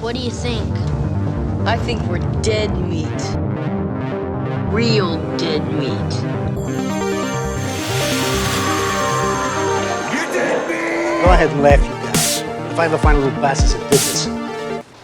What do you think? I think we're dead meat. Real dead meat. You dead meat! Go ahead and laugh, you guys. If I ever find a little bastards that did this,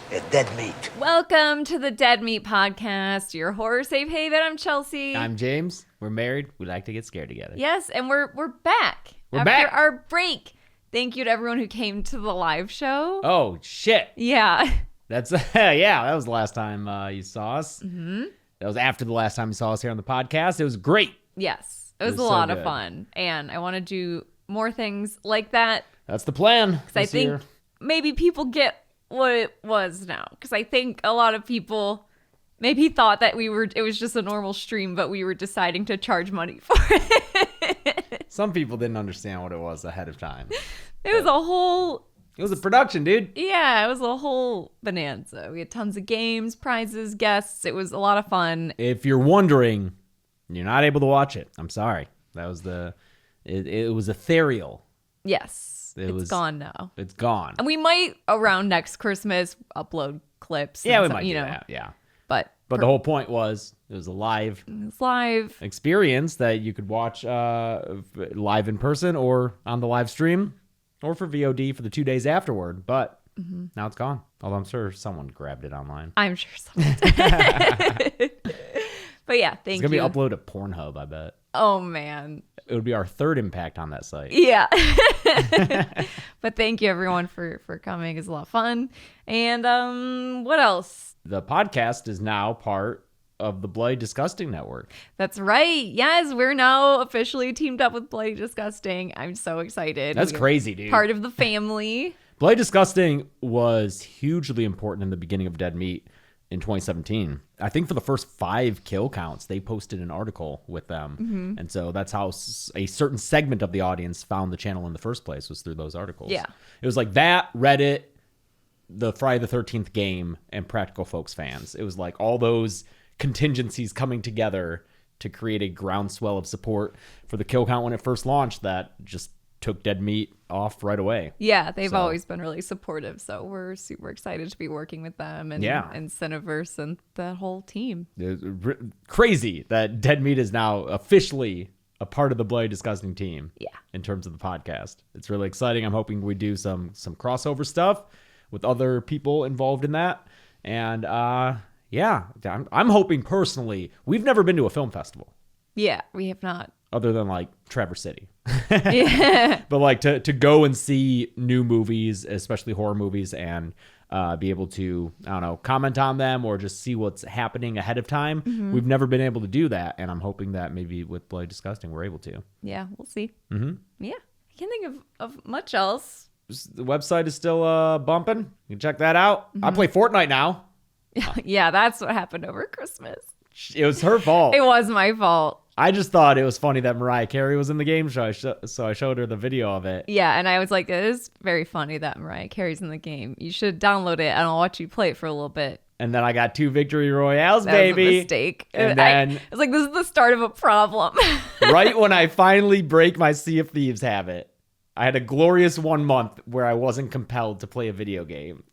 they're dead meat. Welcome to the Dead Meat Podcast, your horror safe haven. I'm Chelsea. I'm James. We're married. We like to get scared together. Yes, and we're back. We're after back. Our break. Thank you to everyone who came to the live show. Oh, shit. Yeah. That's, yeah, that was the last time you saw us. Mm-hmm. That was after the last time you saw us here on the podcast. It was great. Yes. It was a so lot of good. fun. And I want to do more things like that. That's the plan. Because I think maybe people get what it was now. Because I think a lot of people maybe thought that it was just a normal stream, but we were deciding to charge money for it. Some people didn't understand what it was ahead of time. It was a production, dude. Yeah, it was a whole bonanza. We had tons of games, prizes, guests. It was a lot of fun. If you're wondering, you're not able to watch it. I'm sorry. That was it was ethereal. Yes. It's gone now. It's gone. And we might, around next Christmas, upload clips. Yeah, we and might do that. Yeah. But the whole point was it was a live experience that you could watch live in person or on the live stream or for VOD for the 2 days afterward. But now it's gone. Although I'm sure someone grabbed it online. I'm sure someone did. But yeah, thank you. It's going to be uploaded to Pornhub, I bet. Oh, man. It would be our third impact on that site. Yeah. But thank you, everyone, for coming. It was a lot of fun. And what else? The podcast is now part of the Bloody Disgusting Network. That's right. Yes, we're now officially teamed up with Bloody Disgusting. I'm so excited. That's crazy, dude. Part of the family. Bloody Disgusting was hugely important in the beginning of Dead Meat in 2017. I think for the first 5 kill counts, they posted an article with them. Mm-hmm. And so that's how a certain segment of the audience found the channel in the first place, was through those articles. Yeah. It was like that, Reddit, the Friday the 13th game, and Practical Folks fans. It was like all those contingencies coming together to create a groundswell of support for the kill count when it first launched that just took Dead Meat off right away. Yeah, they've always been really supportive, so we're super excited to be working with them and Cineverse and the whole team. It's crazy that Dead Meat is now officially a part of the Bloody Disgusting team. Yeah. In terms of the podcast. It's really exciting. I'm hoping we do some crossover stuff with other people involved in that. And yeah, I'm hoping personally, we've never been to a film festival. Yeah, we have not. Other than like Traverse City. Yeah. But like to go and see new movies, especially horror movies, and be able to, I don't know, comment on them or just see what's happening ahead of time. Mm-hmm. We've never been able to do that. And I'm hoping that maybe with Bloody Disgusting, we're able to. Yeah, we'll see. Mm-hmm. Yeah. I can't think of much else. The website is still bumping. You can check that out. Mm-hmm. I play Fortnite now. Yeah, that's what happened over Christmas. It was her fault. It was my fault. I just thought it was funny that Mariah Carey was in the game, so I showed her the video of it. Yeah, and I was like, it is very funny that Mariah Carey's in the game. You should download it, and I'll watch you play it for a little bit. And then I got 2 victory royales, that baby. Was a mistake. And then I was like, this is the start of a problem. Right when I finally break my Sea of Thieves habit, I had a glorious 1 month where I wasn't compelled to play a video game.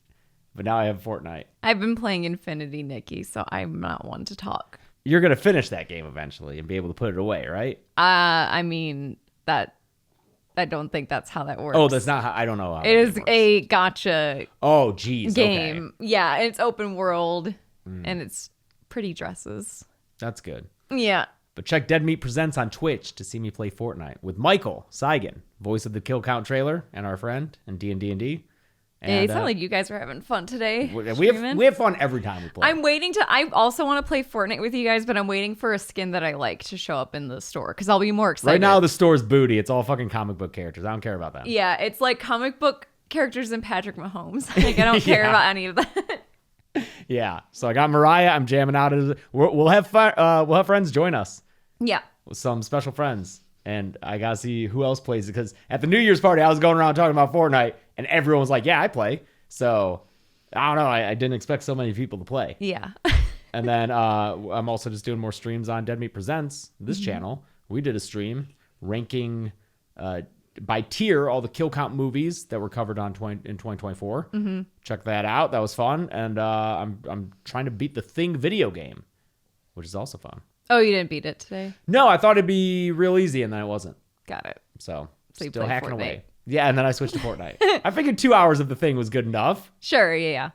But now I have Fortnite. I've been playing Infinity Nikki, so I'm not one to talk. You're going to finish that game eventually and be able to put it away, right? I mean, I don't think that's how that works. Oh, that's not how, I don't know how it is works. A gotcha geez, game. Okay. Yeah, it's open world, and it's pretty dresses. That's good. Yeah. But check Dead Meat Presents on Twitch to see me play Fortnite with Michael Seigan, voice of the Kill Count trailer, and our friend, and D&D. It sounds like you guys are having fun today. We have fun every time we play. I also want to play Fortnite with you guys, but I'm waiting for a skin that I like to show up in the store because I'll be more excited. Right now, the store's booty. It's all fucking comic book characters. I don't care about that. Yeah, it's like comic book characters and Patrick Mahomes. Like, I don't care about any of that. Yeah. So I got Mariah. I'm jamming out. We'll have fun. We'll have friends join us. Yeah. With some special friends. And I got to see who else plays it. Because at the New Year's party, I was going around talking about Fortnite. And everyone was like, yeah, I play. So, I don't know. I didn't expect so many people to play. Yeah. And then I'm also just doing more streams on Dead Meat Presents, this channel. We did a stream ranking by tier all the kill count movies that were covered in 2024. Mm-hmm. Check that out. That was fun. And I'm trying to beat the Thing video game, which is also fun. Oh, you didn't beat it today? No, I thought it'd be real easy, and then it wasn't. Got it. So you still played hacking Fortnite. away. Yeah, and then I switched to Fortnite. I figured 2 hours of the Thing was good enough. Sure, yeah.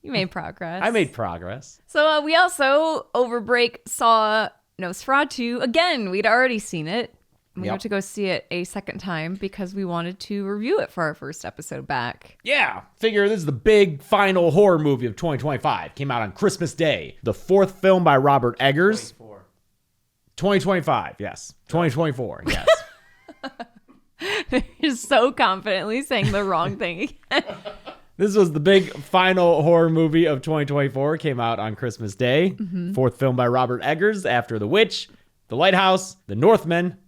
You made progress. I made progress. So we also, over break, saw Nosferatu. Again, we'd already seen it. We went to go see it a second time because we wanted to review it for our first episode back. Yeah, figure this is the big final horror movie of 2025. Came out on Christmas Day. The fourth film by Robert Eggers. 2025, yes. 2024, yes. You're so confidently saying the wrong thing again. This was the big final horror movie of 2024. Came out on Christmas Day. Mm-hmm. Fourth film by Robert Eggers after The Witch, The Lighthouse, The Northman.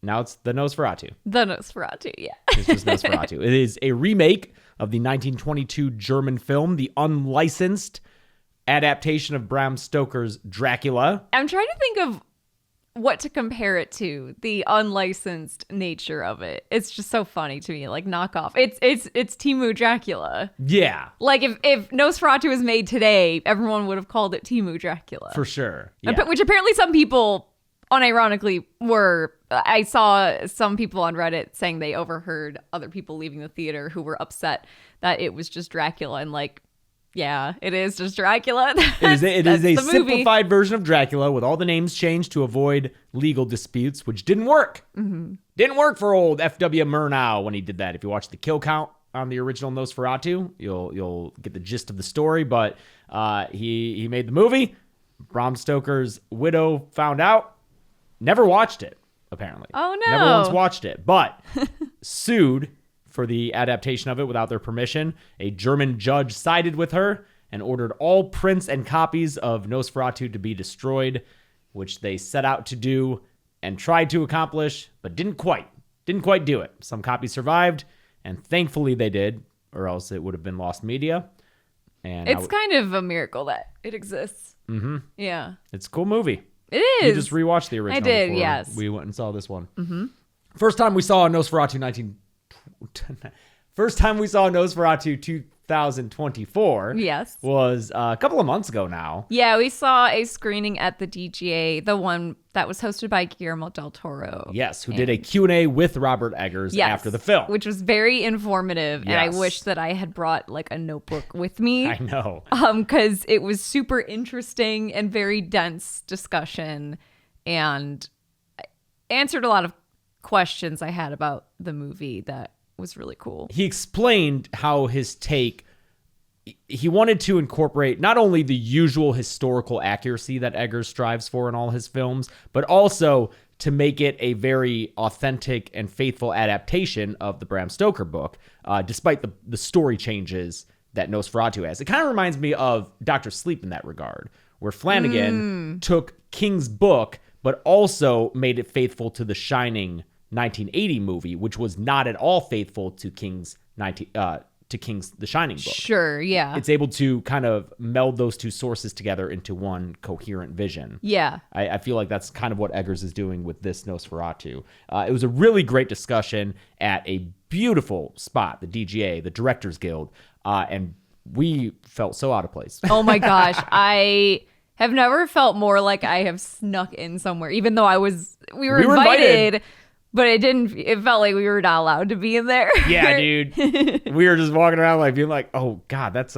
Now it's The Nosferatu. The Nosferatu, yeah. It's just Nosferatu. It is a remake of the 1922 German film, the unlicensed adaptation of Bram Stoker's Dracula. I'm trying to think of what to compare it to, the unlicensed nature of it. It's just so funny to me, like knockoff. It's Timu Dracula. Yeah. Like if Nosferatu was made today, everyone would have called it Timu Dracula. For sure. Yeah. Which apparently some people unironically were. I saw some people on Reddit saying they overheard other people leaving the theater who were upset that it was just Dracula, and like, yeah, it is just Dracula. It is a simplified version of Dracula with all the names changed to avoid legal disputes, which didn't work. Mm-hmm. Didn't work for old F.W. Murnau when he did that. If you watch the kill count on the original Nosferatu, you'll get the gist of the story. But he made the movie. Bram Stoker's widow found out. Never watched it, apparently. Oh, no. Never once watched it, but sued for the adaptation of it without their permission. A German judge sided with her and ordered all prints and copies of Nosferatu to be destroyed, which they set out to do and tried to accomplish, but didn't quite do it. Some copies survived, and thankfully they did, or else it would have been lost media. And it's kind of a miracle that it exists. Mm-hmm. Yeah. It's a cool movie. It is. You just rewatched the original. I did, before yes. we went and saw this one. Mm-hmm. First time we saw Nosferatu 2024. Yes. Was a couple of months ago now. Yeah, we saw a screening at the DGA, the one that was hosted by Guillermo del Toro. Yes, who did a Q&A with Robert Eggers after the film. Which was very informative, and I Yes. wish that I had brought like a notebook with me. I know. Because it was super interesting and very dense discussion, and answered a lot of questions I had about the movie that was really cool. He explained how his take, he wanted to incorporate not only the usual historical accuracy that Eggers strives for in all his films, but also to make it a very authentic and faithful adaptation of the Bram Stoker book, despite the story changes that Nosferatu has. It kind of reminds me of Dr. Sleep in that regard, where Flanagan took King's book, but also made it faithful to the Shining 1980 movie, which was not at all faithful to King's The Shining book. Sure, yeah. It's able to kind of meld those two sources together into one coherent vision. Yeah. I feel like that's kind of what Eggers is doing with this Nosferatu. It was a really great discussion at a beautiful spot, the DGA, the Directors Guild, and we felt so out of place. Oh my gosh, I have never felt more like I have snuck in somewhere, even though we were invited. But it felt like we were not allowed to be in there. Yeah, dude. We were just walking around like being like, oh God, that's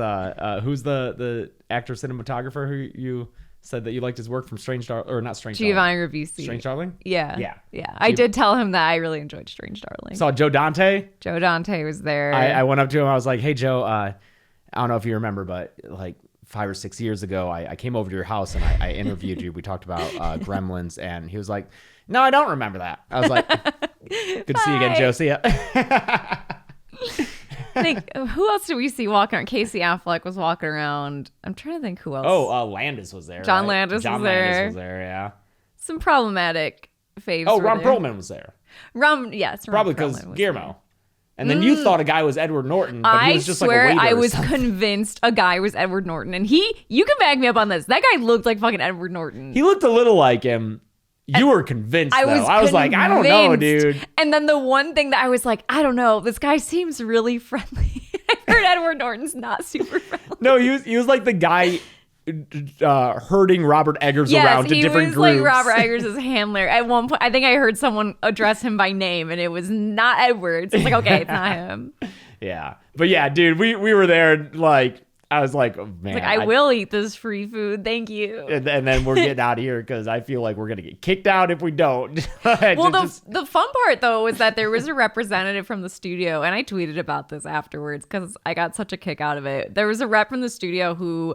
who's the actor cinematographer who you said that you liked his work from Strange Darling, or not Strange Giovanni Darling. Ribisi. Strange Darling? Yeah. I did tell him that I really enjoyed Strange Darling. Saw Joe Dante. Joe Dante was there. I went up to him. I was like, hey, Joe, I don't know if you remember, but like 5 or 6 years ago, I came over to your house and I interviewed you. We talked about Gremlins, and he was like, no, I don't remember that. I was like, good to see you again, Joe. See ya. I think, who else did we see walking around? Casey Affleck was walking around. I'm trying to think who else. Oh, Landis was there. John right? Landis John was there. Landis was there, yeah. Some problematic faves. Oh, were Ron there. Perlman was there. Yes. Probably because Guillermo. And then you thought a guy was Edward Norton, but he was just swear like a waiter I or was something. convinced a guy was Edward Norton, and you can back me up on this. That guy looked like fucking Edward Norton. He looked a little like him. You were convinced, I though. was I was like, I don't know, convinced. dude. And then the one thing that I was like, I don't know, this guy seems really friendly. I heard Edward Norton's not super friendly. No, he was like the guy herding Robert Eggers around to different was groups. like Robert Eggers' handler. At one point, I think I heard someone address him by name, and it was not Edwards. It's like, okay, it's not him. Yeah. But yeah, dude, we were there, like, I was like, oh, man. It's like, I will eat this free food. Thank you. And then we're getting out of here because I feel like we're going to get kicked out if we don't. Well, the fun part, though, was that there was a representative from the studio, and I tweeted about this afterwards because I got such a kick out of it. There was a rep from the studio who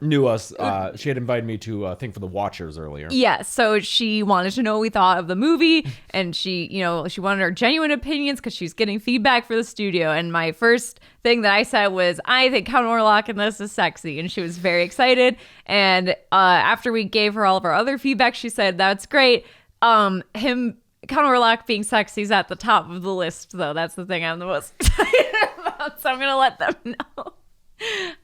knew us. She had invited me to think for the Watchers earlier. Yeah, so she wanted to know what we thought of the movie, and she wanted our genuine opinions because she's getting feedback for the studio. And my first thing that I said was, I think Count Orlok in this is sexy, and she was very excited. And after we gave her all of our other feedback, she said, that's great. Count Orlok being sexy is at the top of the list, though. That's the thing I'm the most excited about, so I'm gonna let them know.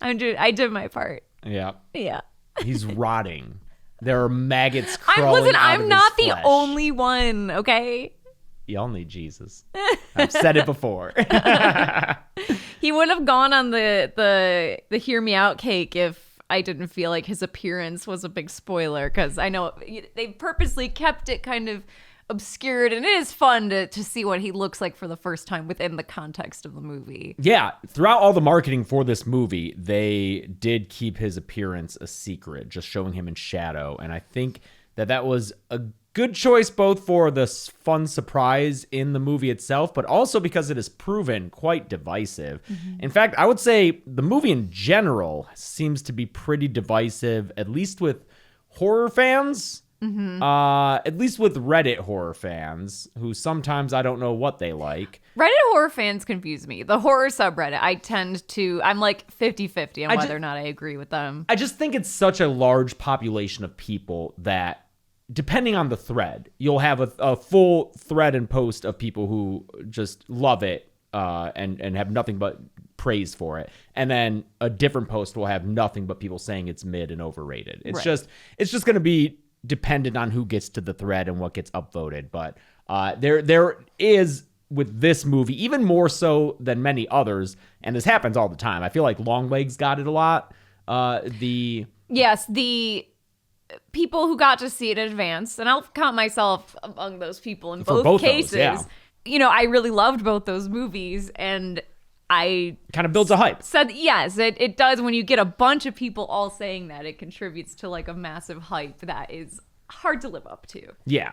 I did my part. Yeah. Yeah. He's rotting. There are maggots crawling I'm out not of his the flesh. only one, okay? Y'all need Jesus. I've said it before. He would have gone on the Hear Me Out cake if I didn't feel like his appearance was a big spoiler, because I know they purposely kept it kind of obscured, and it is fun to see what he looks like for the first time within the context of the movie. Yeah, throughout all the marketing for this movie, they did keep his appearance a secret, just showing him in shadow. And I think that was a good choice, both for the fun surprise in the movie itself, but also because it has proven quite divisive. Mm-hmm. In fact, I would say the movie in general seems to be pretty divisive, at least with horror fans. Mm-hmm. At least with Reddit horror fans, who sometimes I don't know what they like. Reddit horror fans confuse me. The horror subreddit, I'm like 50-50 on whether or not I agree with them. I just think it's such a large population of people that, depending on the thread, you'll have a full thread and post of people who just love it and have nothing but praise for it. And then a different post will have nothing but people saying it's mid and overrated. It's just going to be dependent on who gets to the thread and what gets upvoted. But there is, with this movie, even more so than many others, and this happens all the time. I feel like Longlegs got it a lot. The people who got to see it in advance, and I'll count myself among those people in both cases. Those, yeah. You know, I really loved both those movies, and I kind of builds a hype. Said yes, it does. When you get a bunch of people all saying that, it contributes to like a massive hype that is hard to live up to. Yeah.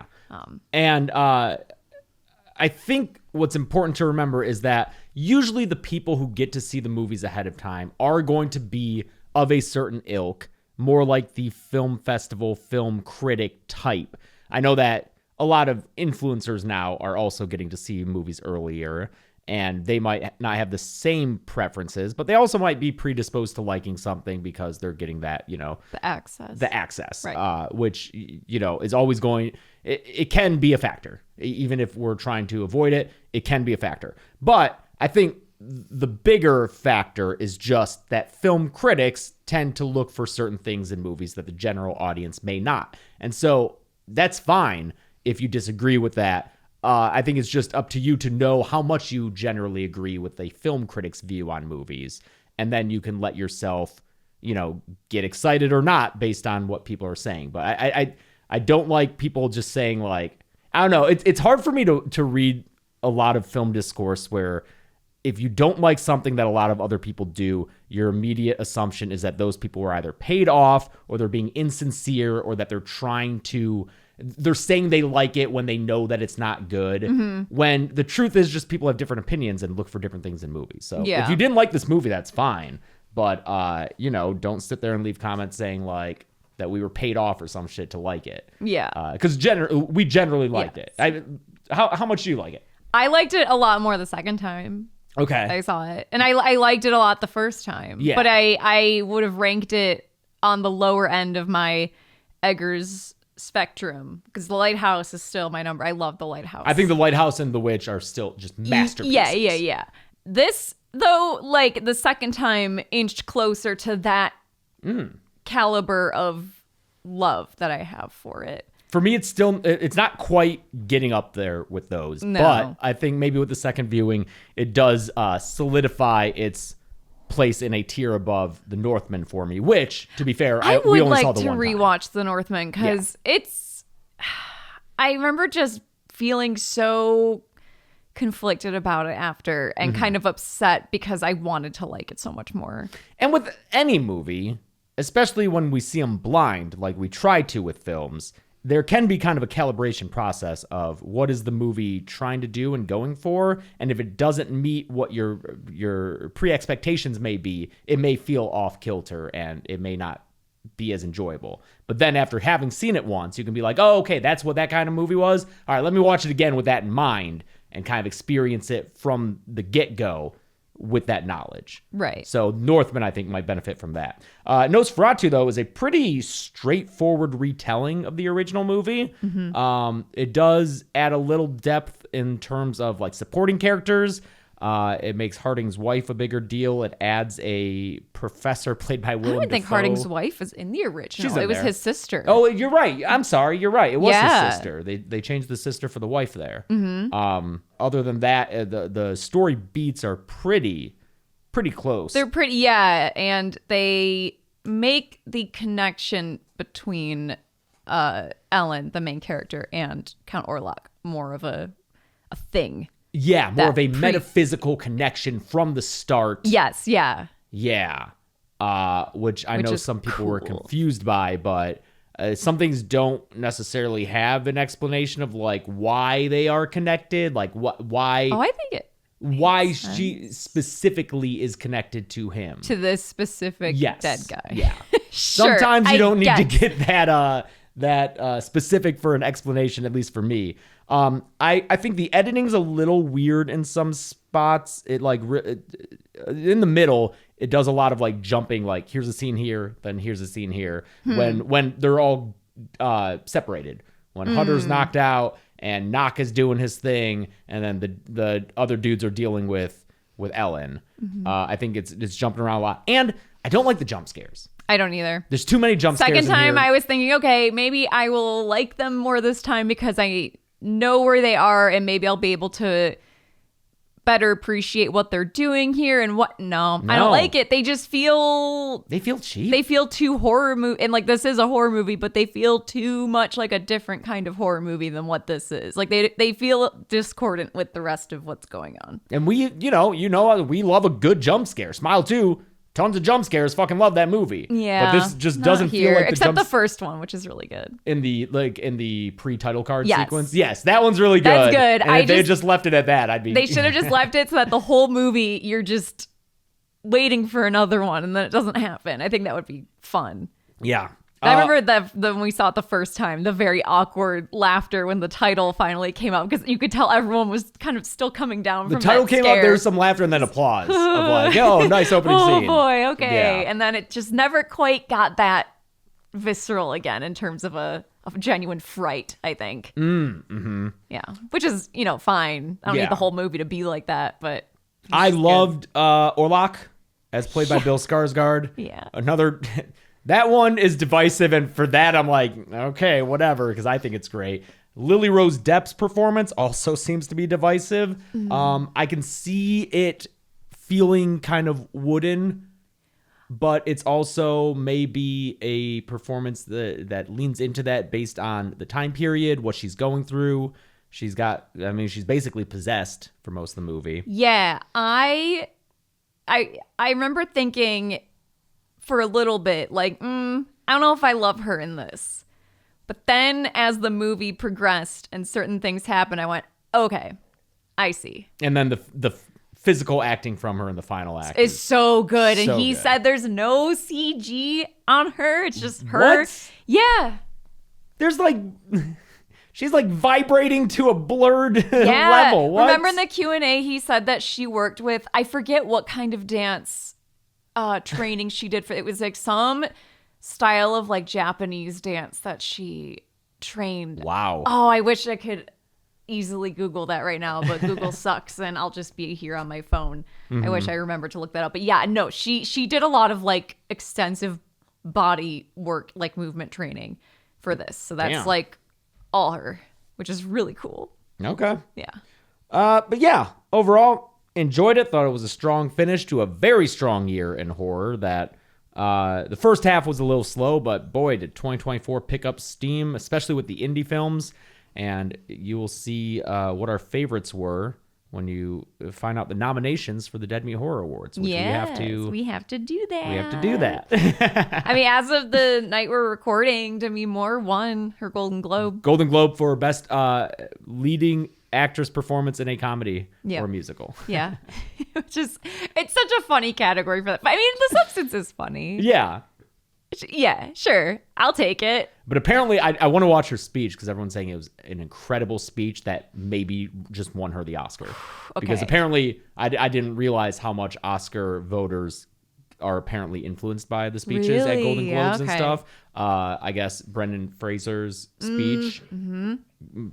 And I think what's important to remember is that usually the people who get to see the movies ahead of time are going to be of a certain ilk, more like the film festival, film critic type. I know that a lot of influencers now are also getting to see movies earlier, and they might not have the same preferences, but they also might be predisposed to liking something because they're getting that, the access, right. Which, is always going, it can be a factor. Even if we're trying to avoid it, it can be a factor. But I think the bigger factor is just that film critics tend to look for certain things in movies that the general audience may not. And so that's fine if you disagree with that. I think it's just up to you to know how much you generally agree with a film critic's view on movies. And then you can let yourself, get excited or not based on what people are saying. But I don't like people just saying, like, I don't know. It's hard for me to read a lot of film discourse where if you don't like something that a lot of other people do, your immediate assumption is that those people were either paid off or they're being insincere or that they're saying they like it when they know that it's not good. Mm-hmm. When the truth is just people have different opinions and look for different things in movies. So if you didn't like this movie, that's fine. But, don't sit there and leave comments saying like that we were paid off or some shit to like it. Yeah. Because we generally liked it. How much do you like it? I liked it a lot more the second time. Okay. I saw it. And I liked it a lot the first time. Yeah. But I would have ranked it on the lower end of my Eggers spectrum because The Lighthouse is still my number. I love The Lighthouse. I think The Lighthouse and The Witch are still just masterpieces. Yeah. This, though, like the second time inched closer to that caliber of love that I have for it. For me, it's not quite getting up there with those. No. But I think maybe with the second viewing, it does solidify its place in a tier above The Northman for me, which, to be fair, I we would only saw like the to one time. rewatch The Northman because it's. I remember just feeling so conflicted about it after and kind of upset because I wanted to like it so much more. And with any movie, especially when we see them blind, like we try to with films, there can be kind of a calibration process of what is the movie trying to do and going for, and if it doesn't meet what your pre-expectations may be, it may feel off kilter and it may not be as enjoyable. But then after having seen it once, you can be like, oh, okay, that's what that kind of movie was. All right, let me watch it again with that in mind and kind of experience it from the get-go with that knowledge. Right. So Northman, I think, might benefit from that. Nosferatu, though, is a pretty straightforward retelling of the original movie. It does add a little depth in terms of like supporting characters. It makes Harding's wife a bigger deal. It adds a professor played by Willem I don't think Dafoe. Harding's wife was in the original. She's in It was there. his sister. Oh, you're right. I'm sorry. You're right. It was Yeah. his sister. They changed the sister for the wife there. Other than that, the story beats are pretty close. They're pretty, yeah, and they make the connection between Ellen, the main character, and Count Orlok more of a thing. Yeah, more that of a metaphysical connection from the start. Yes, yeah. Yeah. Which I know is some people were cool. confused by, but some things don't necessarily have an explanation of like why they are connected, like why Oh, I think it why she specifically is connected to him. to this specific Yes. dead guy. Yeah. Sure, Sometimes you don't need to guess. get that specific for an explanation, at least for me. I think the editing's a little weird in some spots. It like in the middle, it does a lot of like jumping. Like here's a scene here, then here's a scene here. When they're all separated. When Hunter's knocked out and Knock is doing his thing, and then the other dudes are dealing with Ellen. I think it's jumping around a lot, and I don't like the jump scares. I don't either. There's too many jump scares. Second in time, here. I was thinking, okay, maybe I will like them more this time because I know where they are, and maybe I'll be able to better appreciate what they're doing here. And what? No, I don't like it. They just feel They feel cheap. they feel too horror movie, and like this is a horror movie, but they feel too much like a different kind of horror movie than what this is. Like they feel discordant with the rest of what's going on. And we love a good jump scare. Smile 2, tons of jump scares. Fucking love that movie. Yeah, But this just not doesn't here, feel like the except jump the first one, which is really good. in the pre-title card Yes. sequence. Yes, that one's really good. That's good. And if they had just left it at that, I'd be. They should have just left it so that the whole movie you're just waiting for another one, and then it doesn't happen. I think that would be fun. Yeah. I remember when we saw it the first time, the very awkward laughter when the title finally came out, because you could tell everyone was kind of still coming down the from title that came scare. out. There was some laughter and then applause of like, "Oh, nice opening Oh scene." boy, okay. Yeah. And then it just never quite got that visceral again in terms of a genuine fright, I think. Yeah, which is fine. I don't Yeah. need the whole movie to be like that, but I loved Orlok as played by Bill Skarsgård. Yeah. Another that one is divisive, and for that I'm like, okay, whatever, because I think it's great. Lily Rose Depp's performance also seems to be divisive. I can see it feeling kind of wooden, but it's also maybe a performance that leans into that based on the time period, what she's going through. She's basically possessed for most of the movie. yeah, I remember thinking for a little bit like, I don't know if I love her in this. But then as the movie progressed and certain things happened, I went, okay, I see. And then the physical acting from her in the final act It's so good. so And he good. said there's no CG on her. It's just her. What? Yeah. There's like she's like vibrating to a blurred Yeah. level. What? Remember in the Q&A, he said that she worked with, I forget what kind of dance training she did for, it was like some style of like Japanese dance that she trained. Wow. Oh, I wish I could easily Google that right now, but Google sucks and I'll just be here on my phone. I wish I remembered to look that up. But yeah, no, she did a lot of like extensive body work, like movement training for this. So that's Damn. like all her, which is really cool. Okay. Yeah. But yeah, overall, enjoyed it. Thought it was a strong finish to a very strong year in horror. That the first half was a little slow, but boy, did 2024 pick up steam, especially with the indie films. And you will see what our favorites were when you find out the nominations for the Dead Meat Horror Awards, which We have to do that. we have to do that. I mean, as of the night we're recording, Demi Moore won her Golden Globe. Golden Globe for best leading actress performance in a comedy Yeah. or musical. Yeah. Which is, it's such a funny category for that. I mean, the substance is funny. Yeah. Yeah, sure. I'll take it. But apparently, I want to watch her speech because everyone's saying it was an incredible speech that maybe just won her the Oscar. Because apparently, I didn't realize how much Oscar voters are apparently influenced by the speeches at Golden Globes and stuff. I guess Brendan Fraser's speech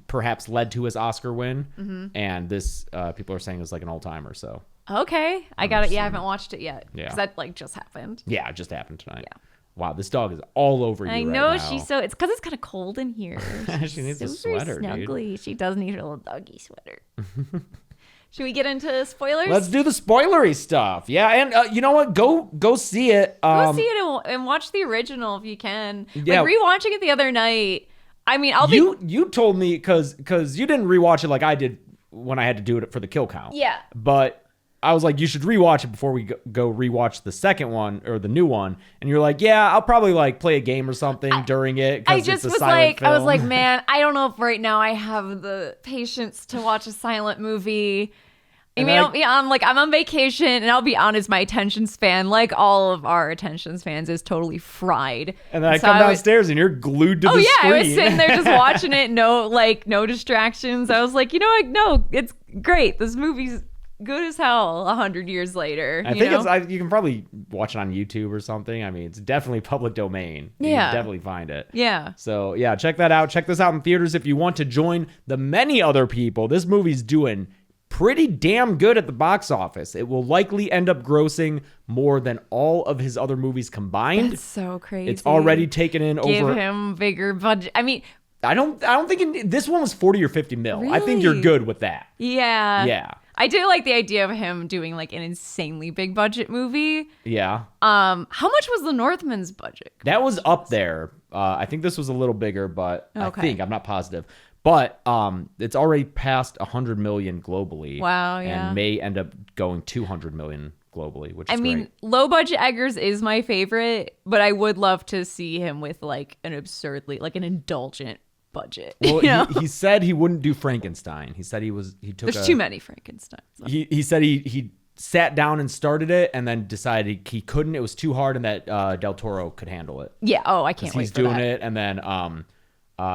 perhaps led to his Oscar win. And this, people are saying, is like an all-timer, so. Okay. I got it. Yeah, I haven't watched it yet. Yeah. Because that, like, just happened. Yeah, it just happened tonight. Yeah. Wow, this dog is all over you I right know, now. she's so, it's because it's kind of cold in here. She needs a Super sweater, dude. snuggly. She does need her little doggy sweater. Should we get into spoilers? Let's do the spoilery stuff. Yeah, and you know what? Go see it. Go see it and watch the original if you can. Yeah. Like, rewatching it the other night, I mean, I'll be... You told me, because you didn't rewatch it like I did when I had to do it for the kill count. Yeah. But I was like, you should rewatch it before we go rewatch the second one or the new one. And you're like, yeah, I'll probably like play a game or something during it. I just was like, film. I was like, man, I don't know if right now I have the patience to watch a silent movie. I mean, I'm on vacation, and I'll be honest, my attention span, like all of our attention spans, is totally fried. And then I come downstairs, and you're glued to the screen. I was sitting there just watching it, no distractions. I was like, you know what? No, it's great. This movie's good as hell 100 years later. I think you can probably watch it on YouTube or something. I mean, it's definitely public domain. You can definitely find it. Yeah. So yeah, check that out. Check this out in theaters if you want to join the many other people. This movie's doing pretty damn good at the box office. It will likely end up grossing more than all of his other movies combined. That's so crazy. It's already taken in over. Give him bigger budget. I mean, I don't think this one was 40 or 50 mil. Really? I think you're good with that. Yeah. Yeah. I do like the idea of him doing like an insanely big budget movie. Yeah. How much was The Northman's budget? That was up there. I think this was a little bigger, but Okay. I'm not positive. But it's already past 100 million globally. Wow, yeah. And may end up going 200 million globally, which is I mean, great. low budget Eggers is my favorite, but I would love to see him with like an absurdly, like an indulgent budget. Well, you know? he said he wouldn't do Frankenstein. He said he took There's too many Frankensteins. He said he sat down and started it and then decided he couldn't. It was too hard and that Del Toro could handle it. Yeah. Oh, I can't wait He's for doing that. it. And then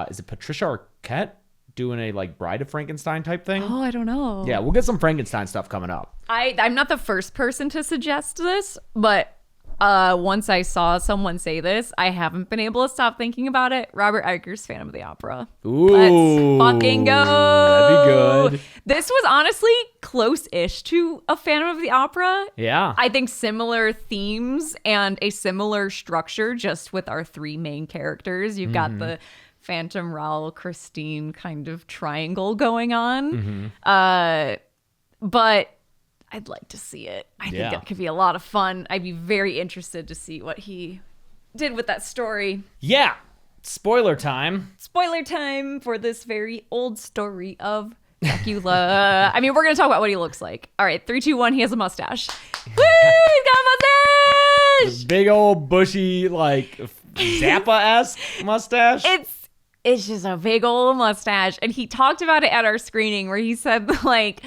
is it Patricia Arquette doing a like Bride of Frankenstein type thing? Oh, I don't know. Yeah, we'll get some Frankenstein stuff coming up. I'm not the first person to suggest this, but once I saw someone say this, I haven't been able to stop thinking about it. Robert Eggers, Phantom of the Opera. Ooh, Let's fucking go. That'd be good. This was honestly close-ish to a Phantom of the Opera. Yeah. I think similar themes and a similar structure, just with our three main characters. You've got the Phantom, Raoul, Christine kind of triangle going on. But I'd like to see it. I think that could be a lot of fun. I'd be very interested to see what he did with that story. Yeah. Spoiler time. Spoiler time for this very old story of Dracula. I mean, we're going to talk about what he looks like. All right, 3, 2, 1. He has a mustache. Woo! He's got a mustache! Big old bushy, like Zappa-esque mustache. It's just a big old mustache. And he talked about it at our screening where he said, like,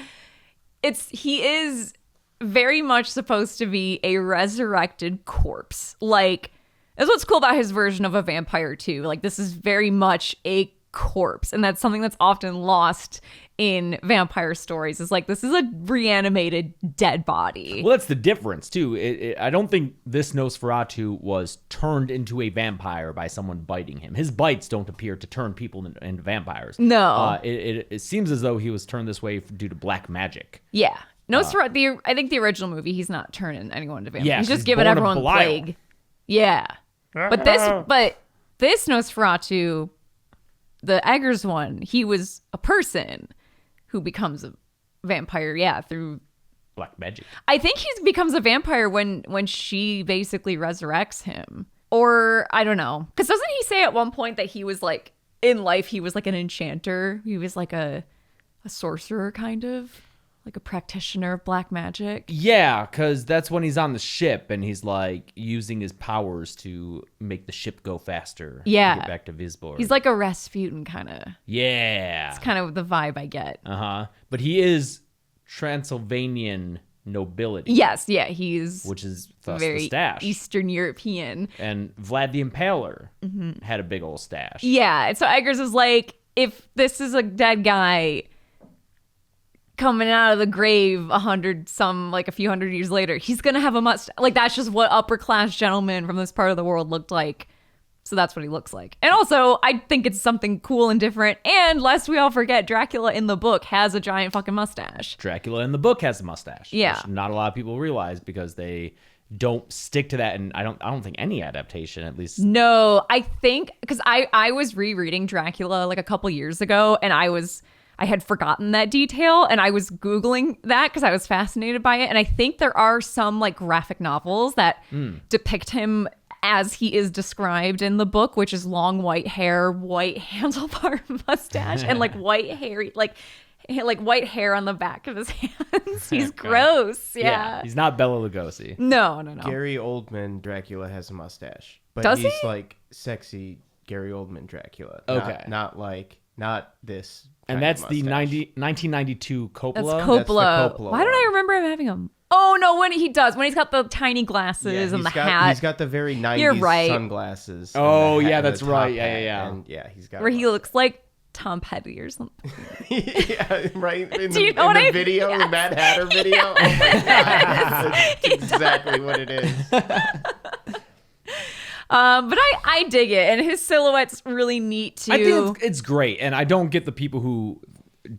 he is very much supposed to be a resurrected corpse. Like, that's what's cool about his version of a vampire too. Like, this is very much a corpse, and that's something that's often lost in vampire stories. Is like, this is a reanimated dead body. Well, that's the difference too. I don't think this Nosferatu was turned into a vampire by someone biting him. His bites don't appear to turn people into vampires. No. It seems as though he was turned this way due to black magic. Yeah. Nosferatu, I think the original movie, he's not turning anyone into vampires. Yeah, he's just he's giving born a everyone Belial. plague. Yeah. But this Nosferatu, the Eggers one, he was a person who becomes a vampire, through Black magic. I think he becomes a vampire when she basically resurrects him. Or I don't know. Because doesn't he say at one point that he was like, in life, he was like an enchanter? He was like a sorcerer, kind of? Like a practitioner of black magic? Yeah, because that's when he's on the ship and he's like using his powers to make the ship go faster. Yeah. To get back to Visborg. He's like a Rasputin, kind of. Yeah. It's kind of the vibe I get. Uh-huh. But he is Transylvanian nobility. Yes, yeah, he's which is thus very the stash. Eastern European. And Vlad the Impaler had a big old stash. Yeah, and so Eggers is like, if this is a dead guy coming out of the grave a few hundred years later, he's gonna have a mustache. Like, that's just what upper class gentlemen from this part of the world looked like. So that's what he looks like. And also, I think it's something cool and different. And lest we all forget, Dracula in the book has a giant fucking mustache. Dracula in the book has a mustache. Yeah. Which not a lot of people realize because they don't stick to that. And I don't think any adaptation, at least. No, I think, because I was rereading Dracula like a couple years ago, and I had forgotten that detail, and I was Googling that because I was fascinated by it. And I think there are some like graphic novels that depict him as he is described in the book, which is long white hair, white handlebar mustache, and like white hairy, like white hair on the back of his hands. He's gross. Yeah. He's not Bela Lugosi. No. Gary Oldman Dracula has a mustache, but Does he's he? like sexy Gary Oldman Dracula. Okay. Not this. And kind that's of the mustache. 1992 Coppola. That's That's Coppola. the Coppola Why don't I one. remember him having him? Oh no, when he's got the tiny glasses Yeah, and the got, hat. He's got the very 90s You're right. sunglasses. and Oh, the hat yeah, and the that's top right. hat, Yeah. And yeah, he's got where he looks like Tom Petty or something. yeah, right. In Do you the, know what in the I- video, Yes. the Mad Hatter video. Oh my god, that's exactly what it is. But I dig it, and his silhouette's really neat too. I think it's great. And I don't get the people who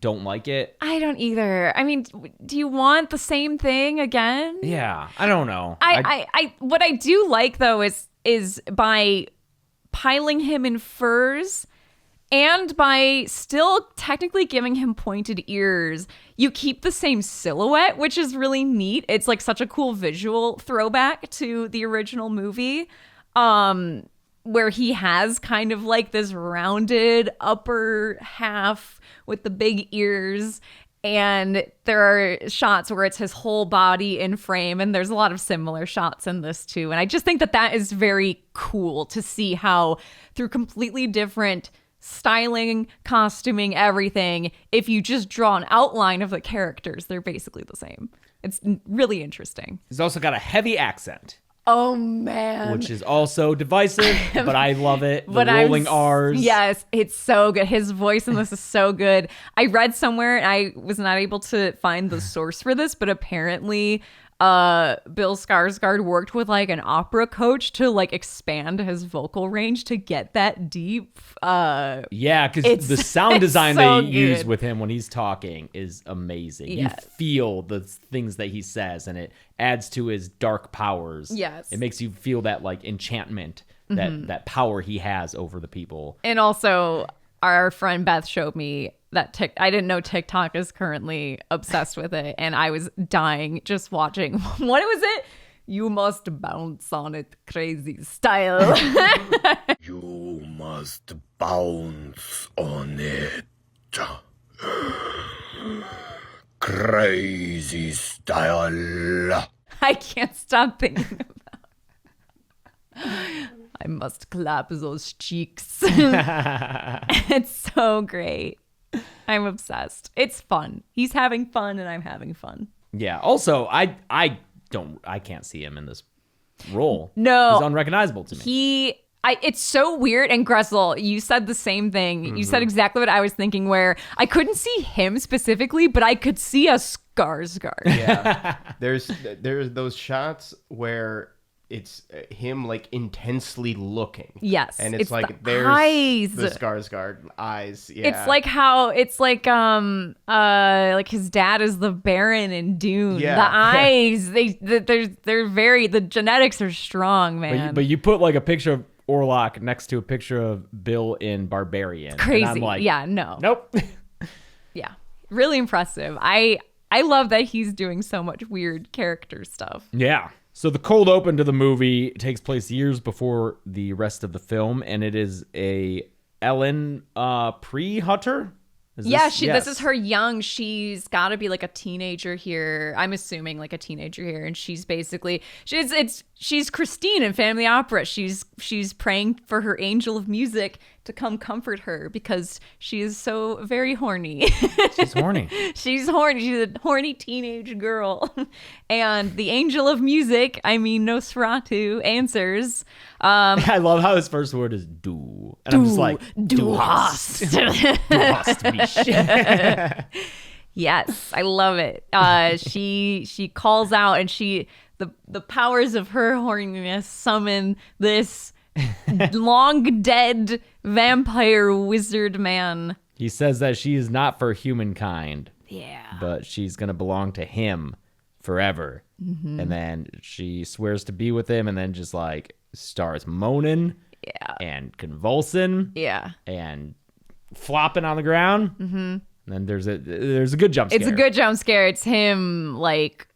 don't like it. I don't either. I mean, do you want the same thing again? Yeah. I don't know. I what I do like though is by piling him in furs and by still technically giving him pointed ears, you keep the same silhouette, which is really neat. It's like such a cool visual throwback to the original movie, where he has kind of like this rounded upper half with the big ears. And there are shots where it's his whole body in frame, and there's a lot of similar shots in this too. And I just think that is very cool to see how through completely different styling, costuming, everything, if you just draw an outline of the characters, they're basically the same. It's really interesting. He's also got a heavy accent, Oh man. which is also divisive, but I love it. The But rolling R's. Yes, it's so good. His voice in this is so good. I read somewhere, and I was not able to find the source for this, but apparently Bill Skarsgård worked with like an opera coach to like expand his vocal range to get that deep. Yeah, because It's- the sound it's design so they use good. with him when he's talking is amazing. Yeah. You feel the things that he says, and it adds to his dark powers. Yes. It makes you feel that like enchantment, that power he has over the people. And also, our friend Beth showed me that I didn't know TikTok is currently obsessed with it, and I was dying just watching. What was it? You must bounce on it, crazy style. You must bounce on it. Crazy style. I can't stop thinking about. I must clap those cheeks. It's so great. I'm obsessed. It's fun. He's having fun, and I'm having fun. Yeah. Also, I can't see him in this role. No. He's unrecognizable to me. It's so weird. And Gressel, you said the same thing. You said exactly what I was thinking, where I couldn't see him specifically, but I could see a Skarsgård. Yeah, there's those shots where it's him like intensely looking. Yes, and it's it's like the there's eyes. the Skarsgård eyes. Yeah, It's like his dad is the Baron in Dune. Yeah. The eyes, they're very, the genetics are strong, man. But you put like a picture of Orlok next to a picture of Bill in Barbarian. Crazy. And I'm like, yeah, no. nope. Yeah. Really impressive. I love that he's doing so much weird character stuff. Yeah. So the cold open to the movie takes place years before the rest of the film, and it is a Ellen pre-Hutter. This is her young. She's got to be like a teenager here. I'm assuming like a teenager here, and she's basically she's Christine in Phantom of the Opera. She's praying for her angel of music to come comfort her because she is so very horny. She's horny. She's horny. She's a horny teenage girl, and the angel of music, I mean Nosferatu, answers. I love how his first word is "du," and I'm just like, Du hast. Du hast mich. Yes, I love it. She calls out, and the powers of her horniness summon this long dead vampire wizard man. He says that she is not for humankind. Yeah. But she's going to belong to him forever. Mm-hmm. And then she swears to be with him and then just like starts moaning and convulsing and flopping on the ground. Mm-hmm. And then there's a good jump scare. It's a good jump scare. It's him like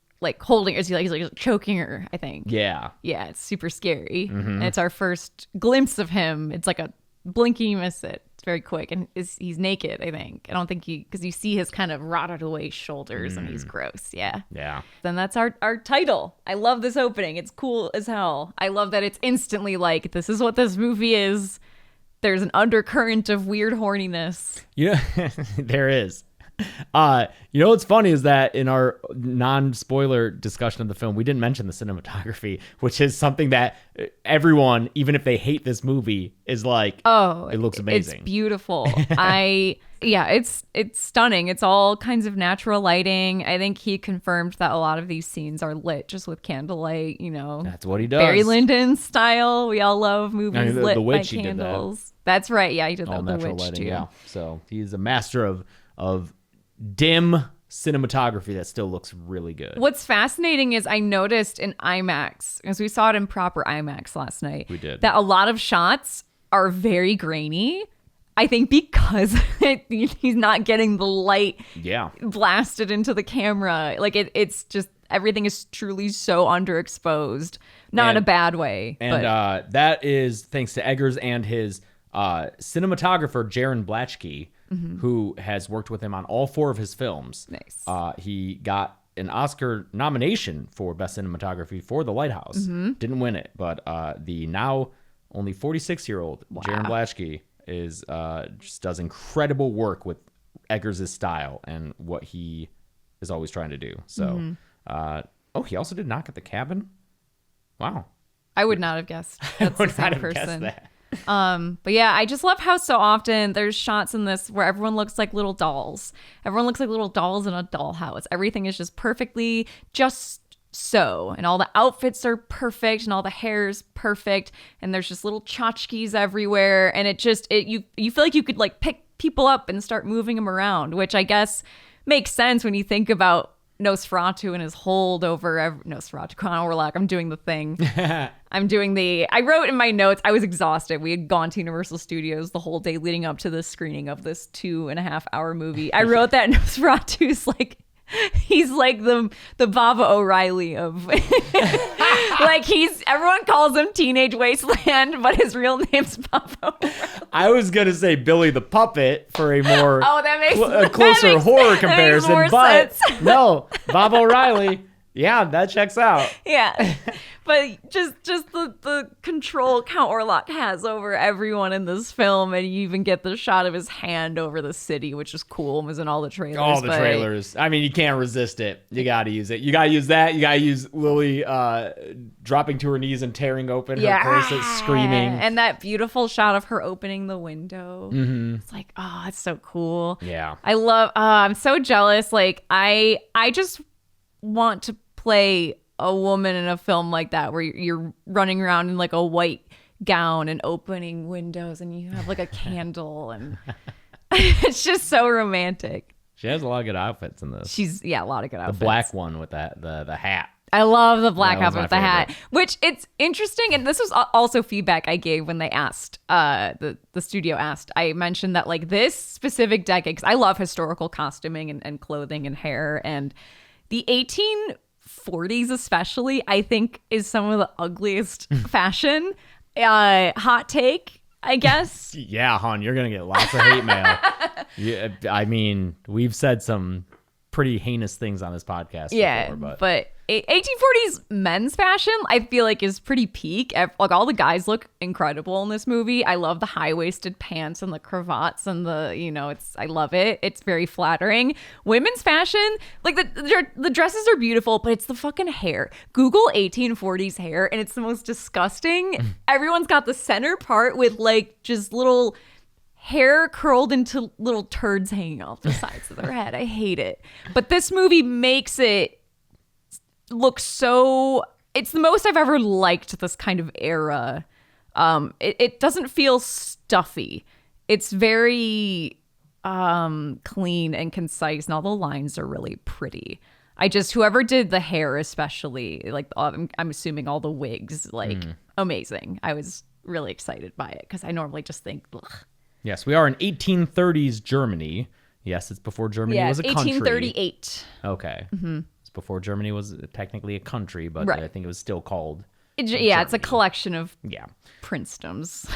holding her. He's like choking her, I think. Yeah. Yeah, it's super scary. Mm-hmm. And it's our first glimpse of him. It's like a blinking, you miss it. It's very quick. And he's naked, I think. I don't think because you see his kind of rotted away shoulders and he's gross. Yeah. Yeah. Then that's our title. I love this opening. It's cool as hell. I love that it's instantly like, this is what this movie is. There's an undercurrent of weird horniness. Yeah, there is. You know what's funny is that in our non-spoiler discussion of the film, we didn't mention the cinematography, which is something that everyone, even if they hate this movie, is like, oh, it looks amazing. It's beautiful. It's stunning. It's all kinds of natural lighting. I think he confirmed that a lot of these scenes are lit just with candlelight, you know. That's what he does. Barry Lyndon style. We all love movies lit the by Witch, candles. That's right. Yeah, he did all that. The natural Witch lighting, too. yeah. So he's a master of dim cinematography that still looks really good. What's fascinating is I noticed in IMAX, because we saw it in proper IMAX last night, we did, that a lot of shots are very grainy. I think because he's not getting the light blasted into the camera. Like it's just everything is truly so underexposed. Not in a bad way. And that is thanks to Eggers and his cinematographer, Jaron Blatchkey, who has worked with him on all 4 of his films. Nice. He got an Oscar nomination for Best Cinematography for The Lighthouse. Didn't win it, but the now only 46-year-old Jaron Blatchkey is just does incredible work with Eggers' style and what he is always trying to do. So, he also did Knock at the Cabin. Wow. I would not have guessed. That's the same person. That. But yeah, I just love how so often there's shots in this where everyone looks like little dolls. Everyone looks like little dolls in a dollhouse. Everything is just perfectly just so, and all the outfits are perfect and all the hair's perfect, and there's just little tchotchkes everywhere, and you feel like you could like pick people up and start moving them around, which I guess makes sense when you think about Nosferatu and his hold over Nosferatu, Orlok. I'm doing the thing. I wrote in my notes, I was exhausted. We had gone to Universal Studios the whole day leading up to the screening of this 2.5 hour movie. I wrote that Nosferatu's like, he's like the Baba O'Reilly of like everyone calls him Teenage Wasteland, but his real name's Baba O'Reilly. I was gonna say Billy the Puppet for a more a closer horror comparison, but sense. No, Bob O'Reilly. Yeah, that checks out. Yeah. But just the control Count Orlok has over everyone in this film, and you even get the shot of his hand over the city, which is cool and was in all the trailers. All the trailers. I mean, you can't resist it. You got to use it. You got to use that. You got to use Lily dropping to her knees and tearing open her corset, screaming. And that beautiful shot of her opening the window. Mm-hmm. It's like, oh, it's so cool. Yeah. I love, I'm so jealous. Like, I just want to play a woman in a film like that where you're running around in like a white gown and opening windows and you have like a candle and it's just so romantic. She has a lot of good outfits in this. A lot of good outfits. The black one with the hat. I love the black That was outfit my with the hat, favorite. which it's interesting. And this was also feedback I gave when they asked, the studio asked. I mentioned that like this specific decade, because I love historical costuming and clothing and hair, and the 1840s especially, I think is some of the ugliest fashion. Hot take, I guess. Yeah, hon, you're gonna get lots of hate mail. Yeah, I mean, we've said some pretty heinous things on this podcast Yeah, before, but 1840s men's fashion, I feel like, is pretty peak. Like all the guys look incredible in this movie. I love the high-waisted pants and the cravats and I love it. It's very flattering. Women's fashion, like the dresses are beautiful, but it's the fucking hair. Google 1840s hair, and it's the most disgusting. Everyone's got the center part with like just little hair curled into little turds hanging off the sides of their head. I hate it. But this movie makes it look so... It's the most I've ever liked this kind of era. It doesn't feel stuffy. It's very clean and concise, and all the lines are really pretty. Whoever did the hair especially, like I'm assuming all the wigs, like amazing. I was really excited by it because I normally just think, ugh. Yes, we are in 1830s Germany. Yes, it's before Germany was a country. 1838. Okay. It's before Germany was technically a country, but Right. I think it was still called It's a Germany. collection of Yeah. princedoms.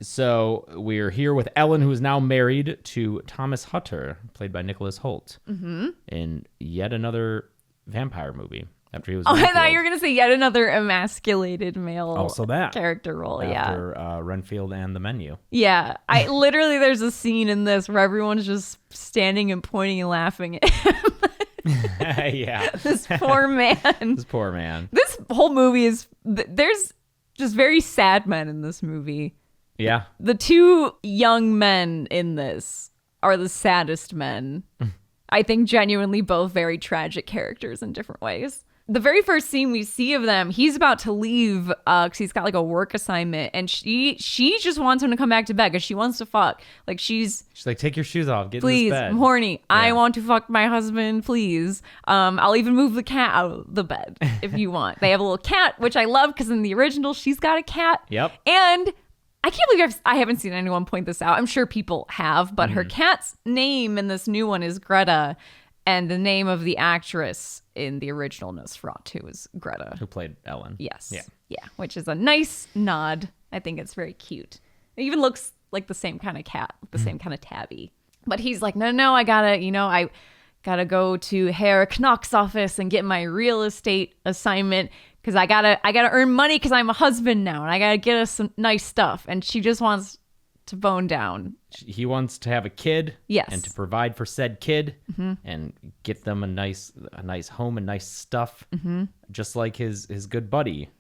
So we're here with Ellen, who is now married to Thomas Hutter, played by Nicholas Hoult, in yet another vampire movie. After he was, Oh, I thought Renfield. you were gonna say yet another emasculated male Also that. character role. After Renfield and the Menu. Yeah. I literally there's a scene in this where everyone's just standing and pointing and laughing at him. Yeah, This poor man. this poor man. This whole movie is there's just very sad men in this movie. Yeah, The two young men in this are the saddest men. I think genuinely both very tragic characters in different ways. The very first scene we see of them, he's about to leave because he's got like a work assignment, and she just wants him to come back to bed because she wants to fuck. Like she's like, take your shoes off, get in please, this bed. I'm horny. I Yeah. want to fuck my husband, please. I'll even move the cat out of the bed if you want. They have a little cat, which I love because in the original she's got a cat. Yep. And I can't believe I haven't seen anyone point this out. I'm sure people have, but her cat's name in this new one is Greta, and the name of the actress in the original Nosferatu is Greta. Who played Ellen? Yes. Yeah. Yeah, which is a nice nod. I think it's very cute. It even looks like the same kind of cat, the same kind of tabby. But he's like, no, I gotta go to Herr Knock's office and get my real estate assignment because I gotta earn money because I'm a husband now and I gotta get us some nice stuff. And she just wants to bone down. He wants to have a kid, Yes. and to provide for said kid, and get them a nice home and nice stuff, just like his good buddy,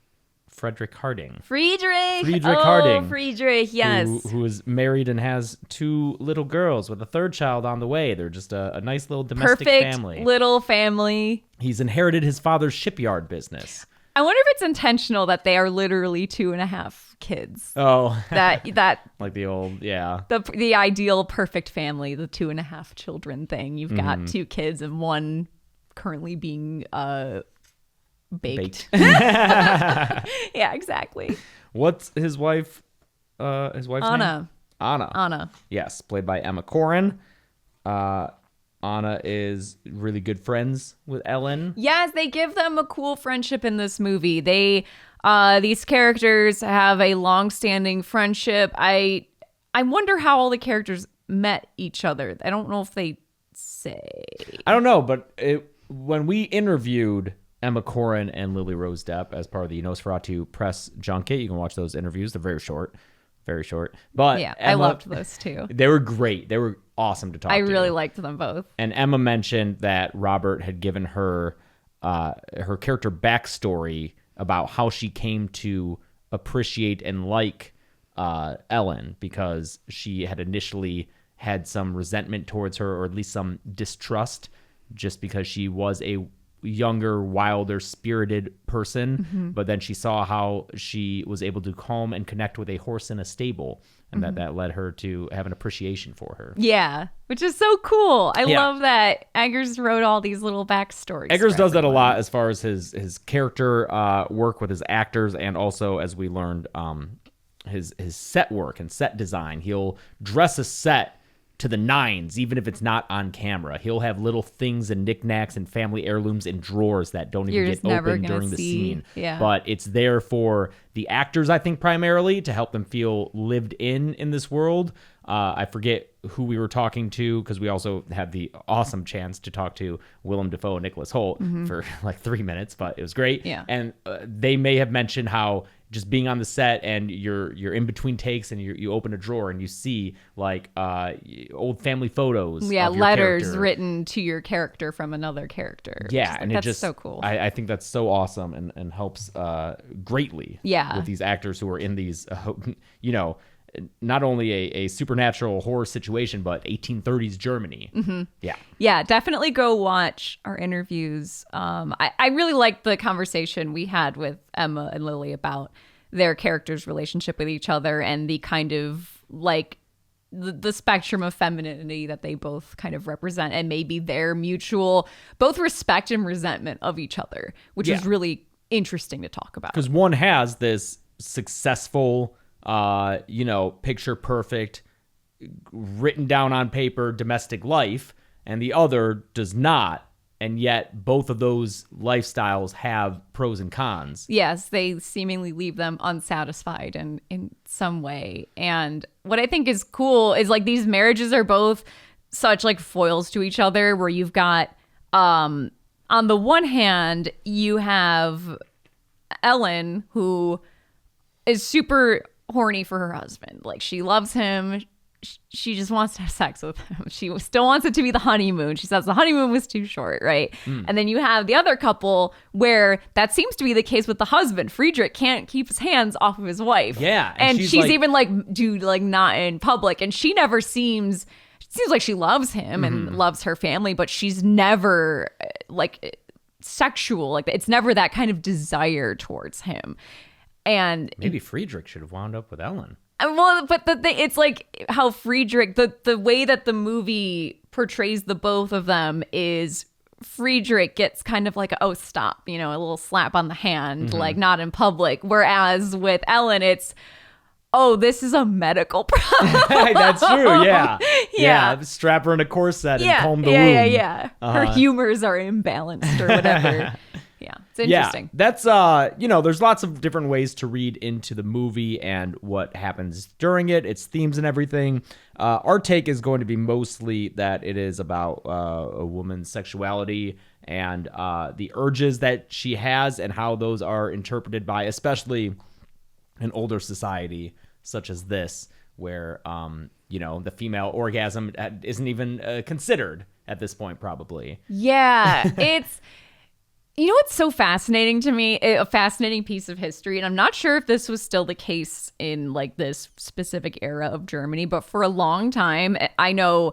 Frederick Harding. Friedrich Friedrich Harding, Friedrich, yes. who is married and has 2 little girls with a 3rd child on the way. They're just a nice little domestic Perfect family. little family. He's inherited his father's shipyard business. I wonder if it's intentional that they are literally 2.5 kids. Oh, That like the old, yeah. the ideal perfect family, the 2.5 children thing. You've got 2 kids and one currently being baked. Yeah, exactly. What's his wife's name? Anna. Anna. Yes, played by Emma Corrin. Anna is really good friends with Ellen. Yes, they give them a cool friendship in this movie. These characters have a long-standing friendship. I wonder how all the characters met each other. I don't know if they say. I don't know, but when we interviewed Emma Corrin and Lily Rose Depp as part of the Nosferatu press junket, you can watch those interviews. They're very short. But Yeah, I loved those too. They were great. They were awesome to talk to. I really liked them both. And Emma mentioned that Robert had given her her character backstory about how she came to appreciate and like Ellen, because she had initially had some resentment towards her, or at least some distrust, just because she was a younger, wilder, spirited person, but then she saw how she was able to calm and connect with a horse in a stable, and that led her to have an appreciation for her. Yeah, which is so cool. I Yeah. love that Eggers wrote all these little backstories. Eggers for does that a everyone. lot as far as his character work with his actors, and also, as we learned, his set work and set design. He'll dress a set to the nines, even if it's not on camera. He'll have little things and knickknacks and family heirlooms in drawers that don't You're even just get never open gonna during the see. scene. Yeah. But it's there for the actors, I think, primarily to help them feel lived in this world. I forget who we were talking to, because we also had the awesome chance to talk to Willem Dafoe and Nicholas Hoult for like 3 minutes, but it was great. Yeah. And they may have mentioned how just being on the set and you're in between takes and you open a drawer and you see like old family photos. Yeah, of your letters character. written to your character from another character. Yeah, Like, and that's it just so cool. I think that's so awesome and helps greatly. Yeah. With these actors who are in these, not only a supernatural horror situation, but 1830s Germany. Yeah. Yeah, definitely go watch our interviews. I really liked the conversation we had with Emma and Lily about their characters' relationship with each other and the kind of like the spectrum of femininity that they both kind of represent, and maybe their mutual both respect and resentment of each other, which was Yeah. really interesting to talk about. Because one has this successful, picture perfect, written down on paper domestic life, and the other does not. And yet both of those lifestyles have pros and cons. Yes, they seemingly leave them unsatisfied in some way. And what I think is cool is like these marriages are both such like foils to each other, where you've got on the one hand, you have Ellen, who is super horny for her husband. Like she loves him. She just wants to have sex with him. She still wants it to be the honeymoon. She says the honeymoon was too short, right? And then you have the other couple where that seems to be the case with the husband. Friedrich can't keep his hands off of his wife. Yeah, And and she's like, even like, dude, like not in public. And she never seems like she loves him and loves her family, but she's never like sexual. Like it's never that kind of desire towards him. And maybe Friedrich should have wound up with Ellen. well, but it's like how Friedrich, the way that the movie portrays the both of them is Friedrich gets kind of like a, oh, stop, a little slap on the hand, like not in public. Whereas with Ellen, it's, oh, this is a medical problem. That's true. Yeah. Yeah. Strap her in a corset and comb the yeah, wound. yeah. Her humors are imbalanced or whatever. Yeah, it's interesting. Yeah, that's there's lots of different ways to read into the movie and what happens during it, its themes and everything. Our take is going to be mostly that it is about a woman's sexuality and the urges that she has and how those are interpreted by, especially an older society such as this, where the female orgasm isn't even considered at this point, probably. Yeah, it's. What's so fascinating to me, a fascinating piece of history, and I'm not sure if this was still the case in like this specific era of Germany, but for a long time, I know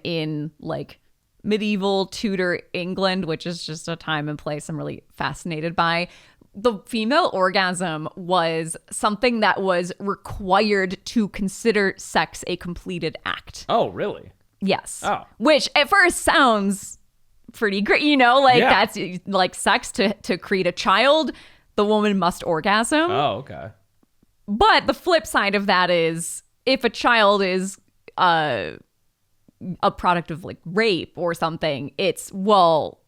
in like medieval Tudor England, which is just a time and place I'm really fascinated by, the female orgasm was something that was required to consider sex a completed act. Oh, really? Yes. Oh. Which at first sounds pretty great, that's like sex to create a child, the woman must orgasm. Oh, okay. But the flip side of that is if a child is a product of like rape or something, it's, well,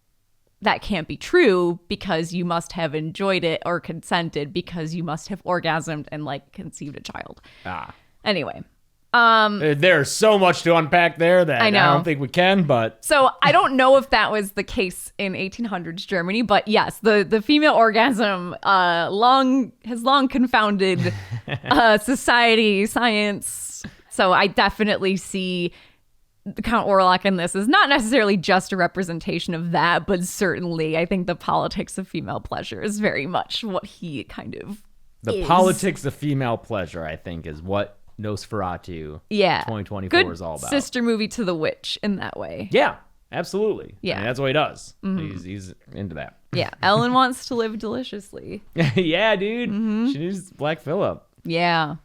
that can't be true because you must have enjoyed it or consented because you must have orgasmed and like conceived a child. Anyway. There's so much to unpack there that I know. I don't think we can, but So I don't know if that was the case in 1800s Germany, but yes, the female orgasm has long confounded society, science. So I definitely see Count Orlok in this is not necessarily just a representation of that, but certainly I think the politics of female pleasure is very much what he kind of the is. politics of female pleasure, I think, is what Nosferatu 2024 Good is all about. sister movie to The Witch in that way. Yeah. absolutely. Yeah. I mean, that's what he does. He's into that. Yeah, Ellen wants to live deliciously. Yeah, dude. She needs Black Phillip. Yeah.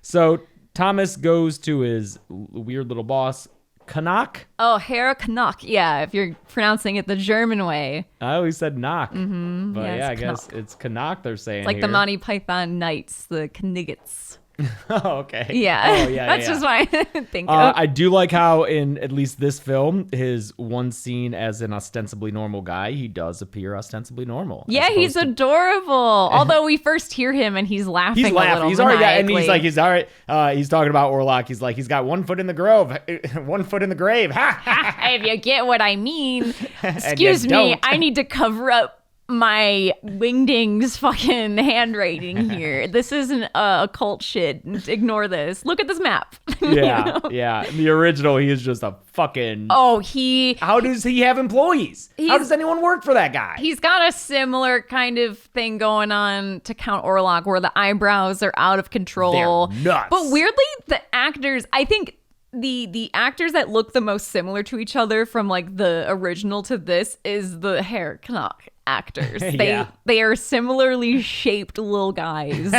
So Thomas goes to his weird little boss, Canuck. Oh, Herr Knock. Yeah, if you're pronouncing it the German way. I always said knock. But Yeah, yeah, I it's guess Canuck. it's Canuck they're saying It's like here. the Monty Python Knights, the Kniggets. Oh, okay. Yeah. Oh, yeah, That's yeah. just what I think of. I do like how in at least this film, his one scene as an ostensibly normal guy, he does appear ostensibly normal. Yeah, he's adorable. Although we first hear him and he's laughing. He's A laughing. little He's already got, and he's maniacally. like, he's all right. He's talking about Orlok. He's like, he's got 1 foot in the grove, 1 foot in the grave. Ha! If you get what I mean. And Excuse you me, don't. I need to cover up my wingding's fucking handwriting here. This isn't occult shit. Ignore this. Look at this map. You Yeah, know? yeah. In the original, he is just a fucking. Oh, he How does he have employees? How He's- does anyone work for that guy? He's got a similar kind of thing going on to Count Orlok where the eyebrows are out of control. They're nuts. But weirdly, the actors, I think the actors that look the most similar to each other from like the original to this is the Herr Knock actors. Yeah. They are similarly shaped little guys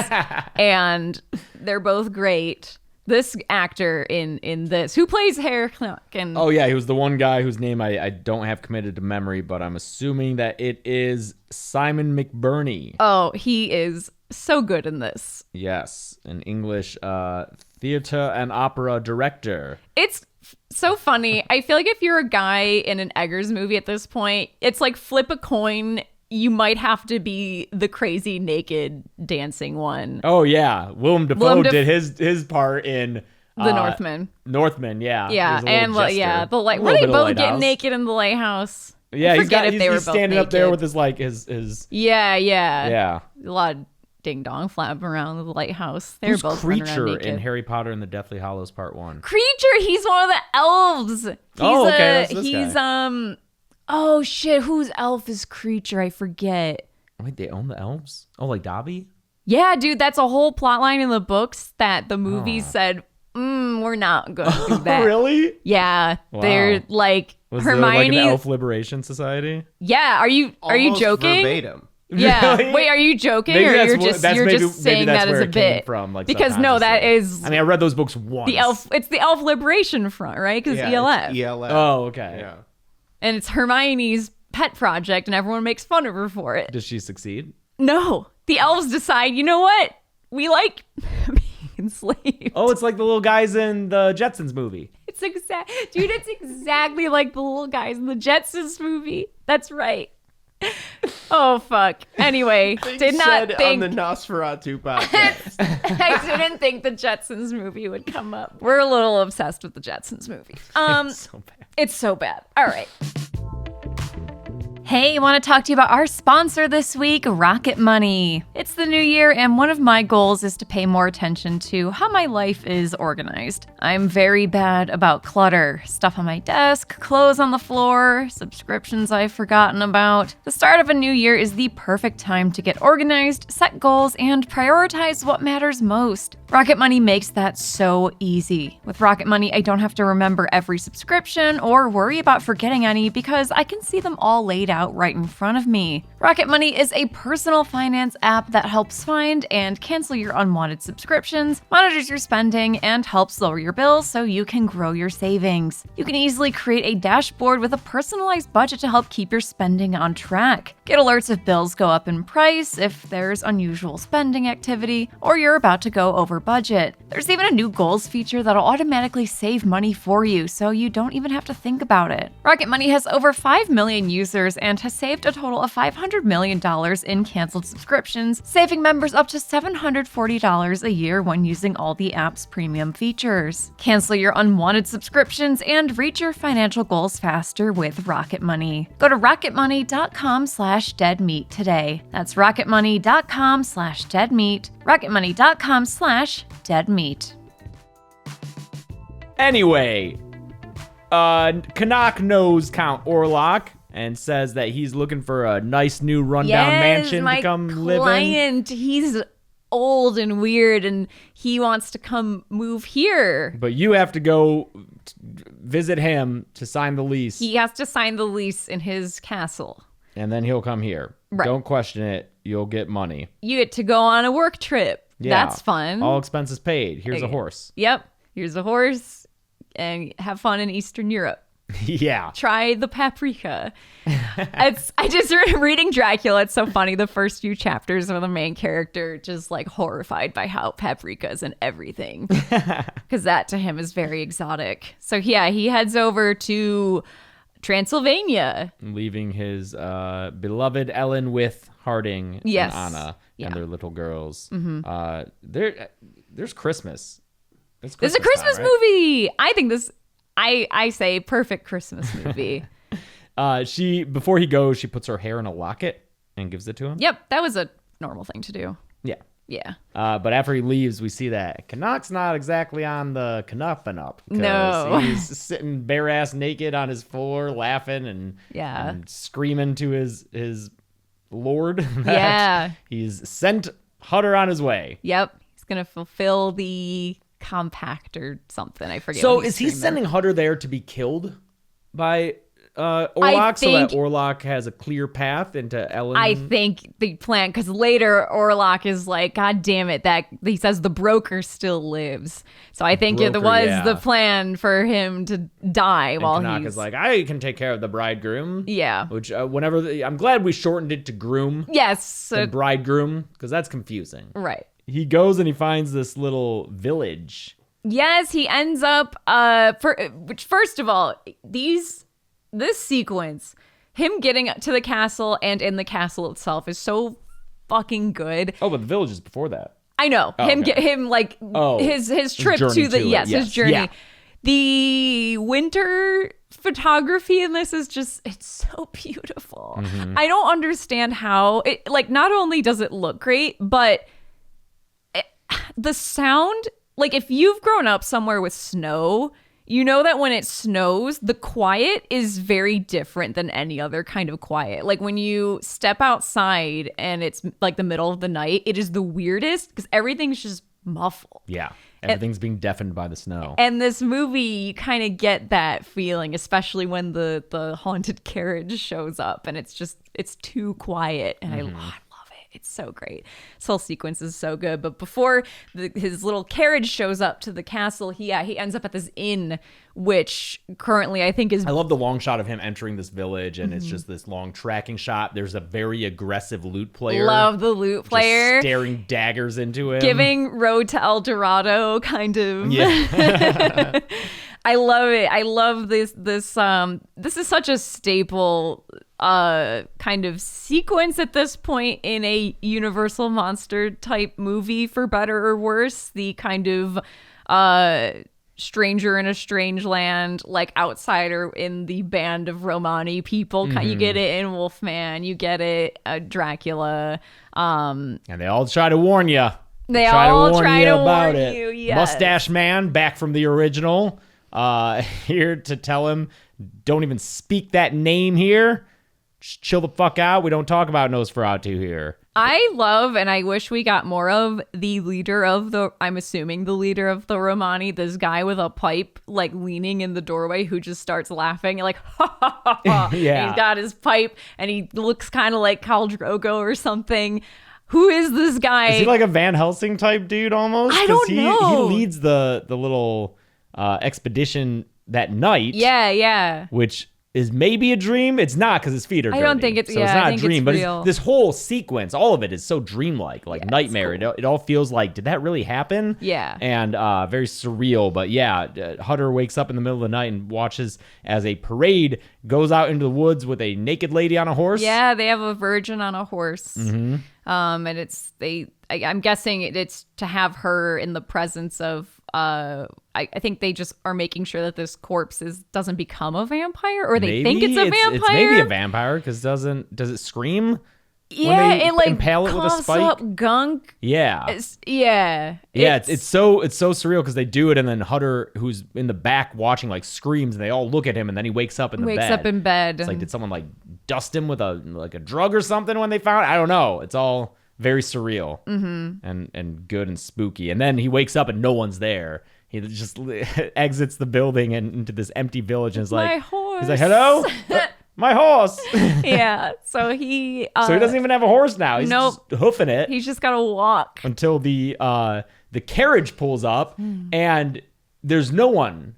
and they're both great. This actor in this, who plays Herr Knock, and Oh yeah, he was the one guy whose name I don't have committed to memory, but I'm assuming that it is Simon McBurney. oh, he is so good in this. Yes, an English theater and opera director. It's so funny. I feel like if you're a guy in an Eggers movie at this point, it's like flip a coin. You might have to be the crazy naked dancing one. Oh yeah, Willem Dafoe Willem Daf- did his part in The Northman. Northman, yeah. He Yeah, was a little and jester. yeah, the A light. little Were they bit of both getting lighthouse. naked in the lighthouse? Yeah, I he's forget got if he's, they were he's both standing up there naked. with his like his Yeah. yeah. A lot of ding dong flapping around the lighthouse. They're Who's both running around Creature naked. in Harry Potter and the Deathly Hallows Part 1? Creature, he's one of the elves. He's Oh, okay, that's this he's guy. oh shit, whose elf is Creature? I forget. Wait, they own the elves? Oh, like Dobby? Yeah, dude, that's a whole plot line in the books that the movies said, we're not going to do that. Really? Yeah, Wow. they're like Was there like Hermione. an elf liberation society? Yeah, are you Almost joking? Verbatim. Yeah. Really? Wait, are you joking, Maybe or that's you're what- just that's you're maybe- just maybe saying that's that as where a it came bit? from, like, because no, that subconsciously. is I mean, I read those books once. the elf. It's the Elf Liberation Front, right? Because Yeah, ELF, it's ELF. Oh, okay. Yeah. and it's Hermione's pet project, and everyone makes fun of her for it. Does she succeed? No, the elves decide. You know what? We like being enslaved. Oh, it's like the little guys in the Jetsons movie. It's dude. It's exactly like the little guys in the Jetsons movie. That's right. Oh fuck. Anyway, did not Said think on the Nosferatu podcast. I didn't think the Jetsons movie would come up. We're a little obsessed with the Jetsons movie. So bad. It's so bad. All right. Hey, I want to talk to you about our sponsor this week, Rocket Money. It's the new year, and one of my goals is to pay more attention to how my life is organized. I'm very bad about clutter. Stuff on my desk, clothes on the floor, subscriptions I've forgotten about. The start of a new year is the perfect time to get organized, set goals, and prioritize what matters most. Rocket Money makes that so easy. With Rocket Money, I don't have to remember every subscription or worry about forgetting any because I can see them all laid out right in front of me. Rocket Money is a personal finance app that helps find and cancel your unwanted subscriptions, monitors your spending, and helps lower your bills so you can grow your savings. You can easily create a dashboard with a personalized budget to help keep your spending on track. Get alerts if bills go up in price, if there's unusual spending activity, or you're about to go over budget. There's even a new goals feature that'll automatically save money for you, so you don't even have to think about it. Rocket Money has over 5 million users and has saved a total of $500 million in canceled subscriptions, saving members up to $740 a year when using all the app's premium features. Cancel your unwanted subscriptions and reach your financial goals faster with Rocket Money. Go to rocketmoney.com/deadmeat today. That's rocketmoney.com/deadmeat. rocketmoney.com/deadmeat. Anyway, Canuck knows Count Orlok and says that he's looking for a nice new rundown mansion to come live in. client, he's old and weird, and he wants to come move here. But you have to go visit him to sign the lease, He has to sign the lease in his castle. and then he'll come here. Right. Don't question it. You'll get money. You get to go on a work trip. Yeah. That's fun. All expenses paid. Here's a horse. Yep. Here's a horse, and have fun in Eastern Europe. Yeah. Try the paprika. I just reading Dracula. It's so funny. The first few chapters of the main character just like horrified by how paprika is in everything, because that to him is very exotic. So yeah, he heads over to Transylvania. Leaving his beloved Ellen with Harding Yes. and Anna Yeah. and their little girls. There's Christmas. It's This is a Christmas time, right? movie. I think this. I say perfect Christmas movie. She before he goes, she puts her hair in a locket and gives it to him. Yep, that was a normal thing to do. Yeah. Yeah. But after he leaves, we see that Canuck's not exactly on the Canuffin up. 'Cause No. he's sitting bare ass naked on his floor, laughing and screaming to his lord that Yeah. he's sent Hutter on his way. Yep. He's gonna fulfill the compact or something. I forget. So what he's is he screaming. sending Hutter there to be killed by Orlok so that think- Orlok has a clear path into Ellen? I think the plan, because later Orlok is like, God damn it, that he says the broker still lives. So I think it Broker, was yeah. the plan for him to die and while Canuck he's is like, I can take care of the bridegroom. yeah. Which I'm glad we shortened it to groom Yes. and bridegroom because that's confusing. Right. He goes and he finds this little village. Yes, he ends up which first of all, this sequence, him getting to the castle and in the castle itself is so fucking good. Oh, but the village is before that. I know. Oh, him okay. get him like his trip journey to the to it, yes, yes. his journey. Yeah. The winter photography in this is just it's so beautiful. Mm-hmm. I don't understand how it like not only does it look great, but the sound, like if you've grown up somewhere with snow, you know that when it snows, the quiet is very different than any other kind of quiet. Like when you step outside and it's like the middle of the night, it is the weirdest because everything's just muffled. Yeah. Everything's being deafened by the snow. And this movie, you kind of get that feeling, especially when the haunted carriage shows up and it's too quiet. And I love it. It's so great. This whole sequence is so good. But before his little carriage shows up to the castle, he ends up at this inn, which currently I think is... I love the long shot of him entering this village, and it's just this long tracking shot. There's a very aggressive lute player. Love the lute player. Just staring daggers into him. Giving Road to El Dorado kind of... Yeah. I love it. I love this. This is such a staple kind of sequence at this point in a Universal monster type movie, for better or worse. The kind of stranger in a strange land, like outsider in the band of Romani people. You get it in Wolfman. You get it Dracula. And they all try to warn you. They all try to about warn it. you, yes. Mustache Man, back from the original, here to tell him, don't even speak that name here. Just chill the fuck out. We don't talk about Nosferatu here. I love, and I wish we got more of the leader of I'm assuming the leader of the Romani, this guy with a pipe, like leaning in the doorway who just starts laughing, like, ha ha ha ha. Yeah. And he's got his pipe and he looks kind of like Khal Drogo or something. Who is this guy? Is he like a Van Helsing type dude almost? I don't 'Cause know. He leads the little expedition that night. Yeah. Which is maybe a dream. It's not because his feet are I dirty. don't think it's- so yeah, it's I not think a dream. it's But real. this whole sequence, all of it is so dreamlike, like nightmare. cool. It all feels like, did that really happen? Yeah. And very surreal. But yeah, Hutter wakes up in the middle of the night and watches as a parade goes out into the woods with a naked lady on a horse. Yeah, they have a virgin on a horse. Mm-hmm. And I'm guessing it's to have her in the presence of I think they just are making sure that this corpse doesn't become a vampire, or they think it's a vampire. It's maybe a vampire because does it scream? Yeah, when they it like impale it with a coughs spike? up gunk. Yeah. Yeah, It's so surreal because they do it, and then Hutter, who's in the back watching, like screams, and they all look at him, and then he wakes up in the bed. wakes up in bed. It's like, did someone like dust him with a drug or something when they found? I don't know. It's all very surreal and good and spooky. And then he wakes up and no one's there, He just exits the building and into this empty village and is My like, horse. he's like, hello, my horse. Yeah. So he. So he doesn't even have a horse now. He's Nope. just hoofing it He's just gotta walk. until the carriage pulls up and there's no one.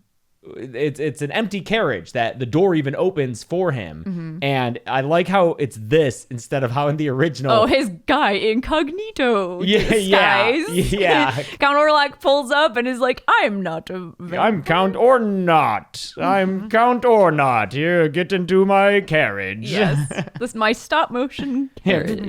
It's an empty carriage that the door even opens for him. And I like how it's this instead of how in the original. Oh, his guy incognito. Yeah. Count Orlok pulls up and is like, I'm not a vampire. I'm Count or not. I'm Count or not. Here, get into my carriage. Yes. This is my stop motion carriage.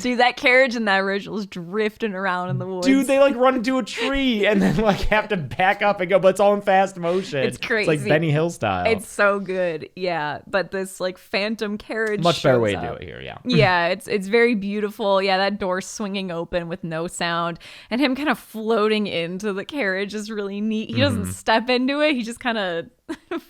Dude, that carriage in that original is drifting around in the woods. Dude, they like run into a tree and then like have to back up and go, but it's all in fast motion. It's crazy. It's like Benny Hill style. It's so good. Yeah. But this like phantom carriage. much better shows way up. to do it here. Yeah. Yeah, it's very beautiful. Yeah, that door swinging open with no sound and him kind of floating into the carriage is really neat. He doesn't step into it. He just kind of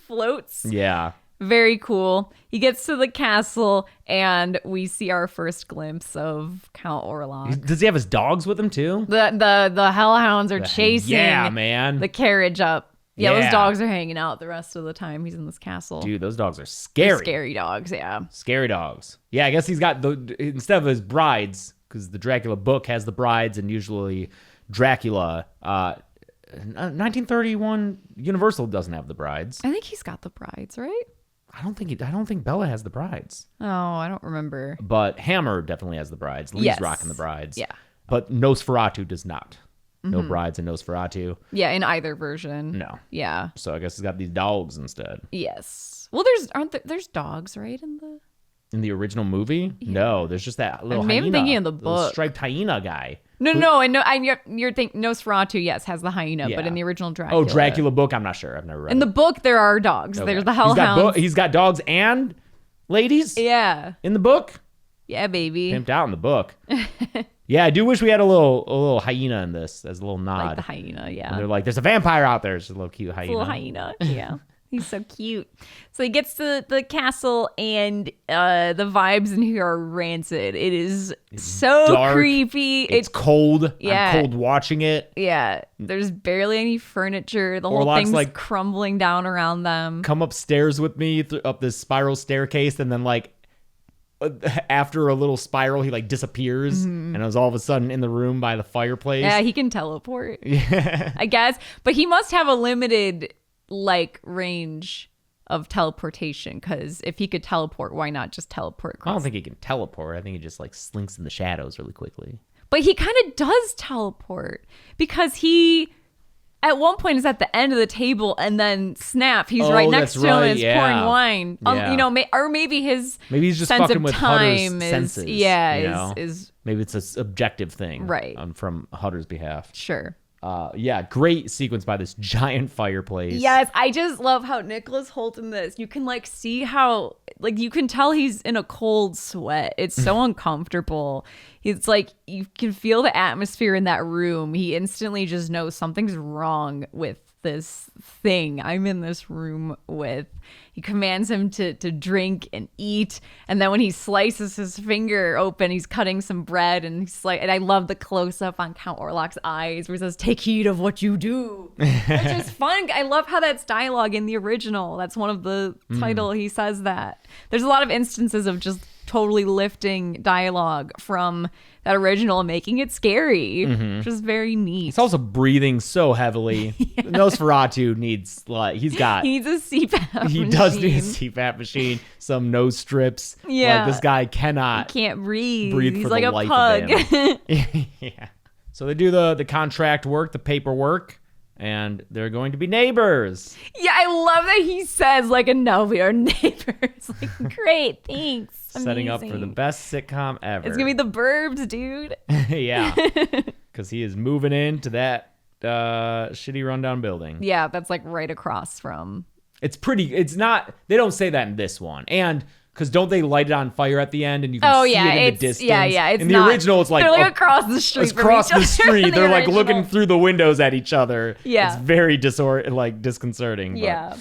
floats. Yeah. Very cool. He gets to the castle and we see our first glimpse of Count Orlok. Does he have his dogs with him too? The hellhounds are chasing Yeah, man. the carriage up. Yeah, Yeah. those dogs are hanging out the rest of the time he's in this castle. Dude, those dogs are They're scary. scary dogs, yeah. Scary dogs. Yeah, I guess he's got instead of his brides, because the Dracula book has the brides, and usually Dracula, 1931 Universal doesn't have the brides. I think he's got the brides, right? I don't think Bella has the brides, Oh, I don't remember. but Hammer definitely has the brides. Lee's Yes. rocking the brides. Yeah. But Nosferatu does not. No brides in Nosferatu. Yeah, in either version. No. Yeah. So I guess he's got these dogs instead. Yes. Well, there's dogs, right? In the original movie, no, there's just that little Maybe I'm hyena, thinking of the little book. striped hyena guy. No. You're thinking Nosferatu. Yes, has the hyena, but Yeah. in the original Dracula. Oh, Dracula book. I'm not sure. I've never read. In the book, there are dogs. Okay. There's the hellhounds. He's got dogs and ladies Yeah. in the book. Yeah, baby. Pimped out in the book. Yeah, I do wish we had a little hyena in this as a little nod. Like the hyena. Yeah. And they're like, there's a vampire out there. It's a little cute hyena. Little hyena. Yeah. He's so cute. So he gets to the castle and the vibes in here are rancid. It is so dark. creepy. It's cold. Yeah. I'm cold watching it. Yeah. There's barely any furniture. The whole Orlok's thing's like, crumbling down around them. Come upstairs with me up this spiral staircase, and then like after a little spiral, he like disappears, and I was all of a sudden in the room by the fireplace. Yeah, he can teleport. Yeah. I guess. But he must have a limited like range of teleportation, because if he could teleport, why not just teleport across? I don't think he can teleport. I think he just like slinks in the shadows really quickly. But he kind of does teleport, because he at one point is at the end of the table and then snap, he's right next that's to him right, and is yeah. pouring wine. Yeah. You know, or maybe his Maybe he's just sense fucking of with Hutter's time is senses. yeah, you know? is Maybe it's a subjective thing, Right. From Hutter's behalf. sure. Yeah, great sequence by this giant fireplace. Yes, I just love how Nicholas Hoult in this. You can like see how like you can tell he's in a cold sweat. It's so uncomfortable. It's like you can feel the atmosphere in that room. He instantly just knows something's wrong with this thing I'm in this room with. He commands him to drink and eat, and then when he slices his finger open, he's cutting some bread, and he's like, and I love the close up on Count Orlok's eyes where he says, "Take heed of what you do," which is fun. I love how that's dialogue in the original. That's one of the title. He says that. There's a lot of instances of just totally lifting dialogue from that original and making it scary, which is very neat. He's also breathing so heavily. Nosferatu needs He needs a CPAP he machine. does need a CPAP machine, some nose strips. Yeah. Like, this guy cannot Can't breathe. breathe He's for like the a life pug. of him. Yeah. So they do the contract work, the paperwork, and they're going to be neighbors. Yeah, I love that he says like, "No, we are neighbors." Like, great, thanks. Setting up for the Amazing. best sitcom ever. It's gonna be the Burbs, dude. Yeah. Because he is moving into that shitty rundown building. Yeah, that's like right across from. It's not, they don't say that in this one. And because don't they light it on fire at the end and you can Oh see yeah, it in it's the distance? yeah. It's in the not, original, it's like, they're like across the street. it's from across each other the street. in the They're like original. looking through the windows at each other. Yeah. It's very disconcerting. But Yeah.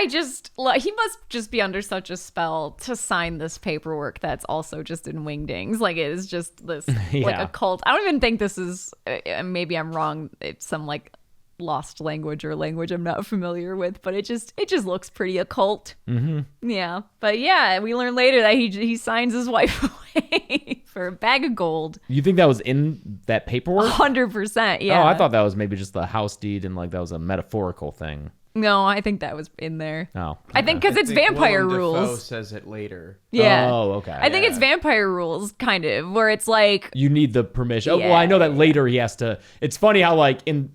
He must just be under such a spell to sign this paperwork that's also just in wingdings. Like, it is just this, like, Yeah. a cult. I don't even think this is, maybe I'm wrong, it's some, like, lost language or language I'm not familiar with, but it just looks pretty occult. Mm-hmm. Yeah. But yeah, we learn later that he signs his wife away for a bag of gold. You think that was in that paperwork? 100%. Yeah. Oh, I thought that was maybe just the house deed and like that was a metaphorical thing. No, I think that was in there. Oh. I think because it's I think vampire Willem Dafoe rules. says it later. Yeah. Oh, okay. I think it's vampire rules, kind of, where it's like, You need the permission. Oh, well, I know that later he has to. It's funny how like in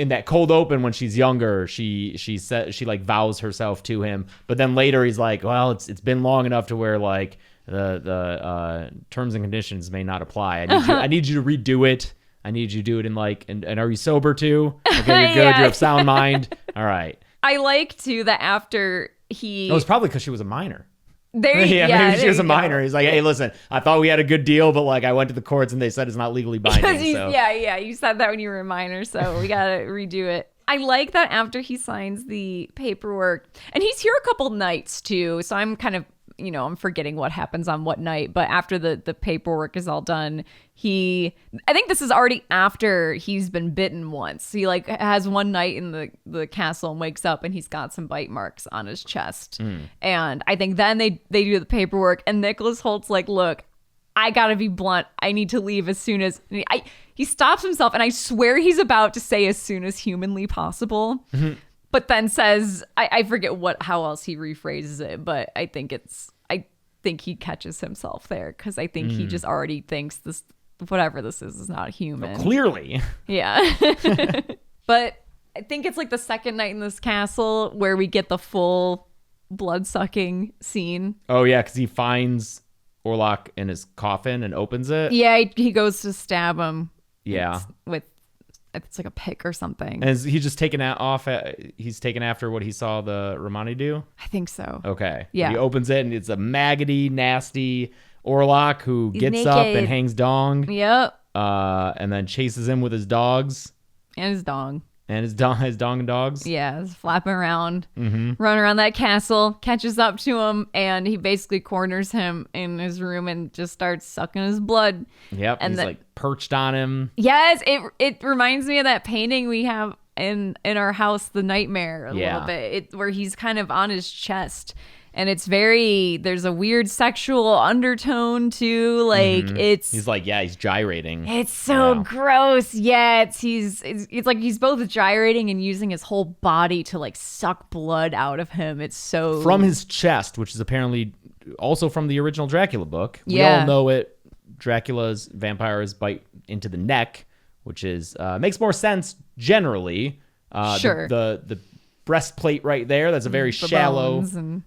that cold open when she's younger, she said she like vows herself to him, but then later he's like, well, it's been long enough to where like the terms and conditions may not apply. I need you to redo it. I need you to do it in like and are you sober too? Okay, you're good. Yeah. You have sound mind. All right. I like too that after he It was probably because she was a minor. there, Yeah, yeah, maybe she there was a you go. minor. He's like, hey, listen, I thought we had a good deal, but like I went to the courts and they said it's not legally binding. Because So. yeah, you said that when you were a minor, so we gotta redo it. I like that after he signs the paperwork, and he's here a couple nights too, so I'm kind of, I'm forgetting what happens on what night, but after the paperwork is all done, I think this is already after he's been bitten once. He like has one night in the castle and wakes up and he's got some bite marks on his chest. And I think then they do the paperwork and Nicholas Holt's like, look, I gotta be blunt. I need to leave as soon as he stops himself, and I swear he's about to say as soon as humanly possible. But then says, I forget how else he rephrases it, but I think he catches himself there because I think he just already thinks this, whatever this is not human. Clearly. Yeah. But I think it's like the second night in this castle where we get the full blood sucking scene. Oh, yeah, because he finds Orlok in his coffin and opens it. Yeah, he goes to stab him. Yeah. It's like a pick or something. And is he just taken off? He's taken after what he saw the Romani do? I think so. Okay. Yeah. He opens it and it's a maggoty, nasty Orlok who gets up and naked. hangs dong. Yep. And then chases him with his dogs And his dong. and his dong and dogs. Yeah, he's flapping around, Mm-hmm. running around that castle, catches up to him, and he basically corners him in his room and just starts sucking his blood. Yep. And he's the- like perched on him. Yes, it reminds me of that painting we have in our house, The Nightmare, a Yeah. little bit, where he's kind of on his chest. And there's a weird sexual undertone too. Like He's like, yeah, he's gyrating. it's so Yeah. gross. Yeah, it's like he's both gyrating and using his whole body to like suck blood out of him. It's so From his chest, which is apparently also from the original Dracula book. We Yeah. all know it. Dracula's vampires bite into the neck, which is makes more sense generally. Sure. The breastplate right there, that's a very The shallow bones and-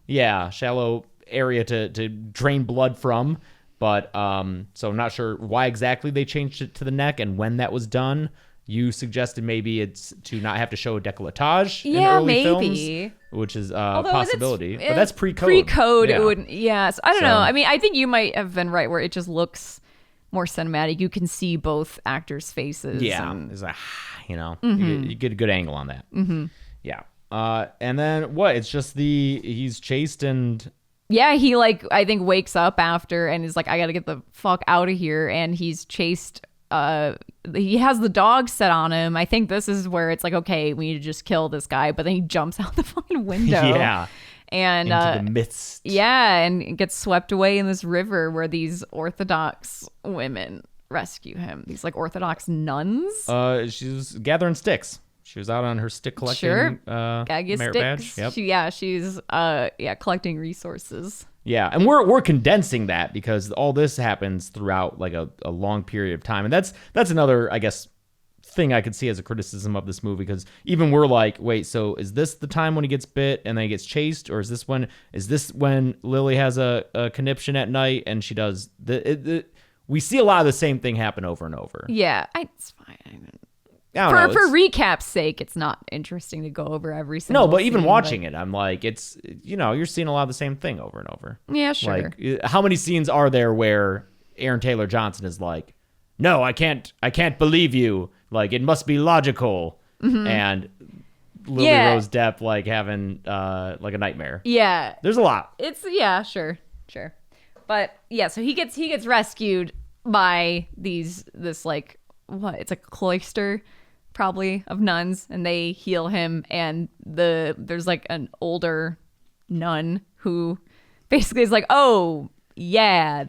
shallow area to drain blood from. But so I'm not sure why exactly they changed it to the neck and when that was done. You suggested maybe it's to not have to show a décolletage in Yeah, early maybe. films, which is a Although possibility. it's- But that's pre-code. Pre-code, Yeah. it wouldn't. Yeah, so I don't So- know. I mean, I think you might have been right where it just looks more cinematic. You can see both actors' faces. Yeah, and- it's like, you get a good angle on that. Mm-hmm. Yeah. And then what? It's just he's chased and yeah. He I think wakes up after and is like, I got to get the fuck out of here. And he's chased. He has the dog set on him. I think this is where it's like, okay, we need to just kill this guy. But then he jumps out the fucking window. yeah, And into the midst. yeah, and gets swept away in this river where these Orthodox women rescue him. These like Orthodox nuns. She was gathering sticks. She was out on her stick collecting. Sure. Merit Gaga badge. sticks. Yep. She's collecting resources. Yeah, and we're condensing that because all this happens throughout like a long period of time, and that's another, I guess, thing I could see as a criticism of this movie, because even we're like, wait, so is this the time when he gets bit and then he gets chased, or is this when Lily has a conniption at night and she does we see a lot of the same thing happen over and over. Yeah, it's fine. I don't know, For it's- recap's sake, it's not interesting to go over every single. no, but even scene, watching it, I'm like, it's, you're seeing a lot of the same thing over and over. Yeah, sure. Like, how many scenes are there where Aaron Taylor Johnson is like, no, I can't believe you. Like, it must be logical. Mm-hmm. And Lily Yeah. Rose Depp like having like a nightmare. Yeah. There's a lot. It's sure. But yeah, so he gets rescued by this like what? It's a cloister probably of nuns, and they heal him, and there's like an older nun who basically is like, "Oh, yeah,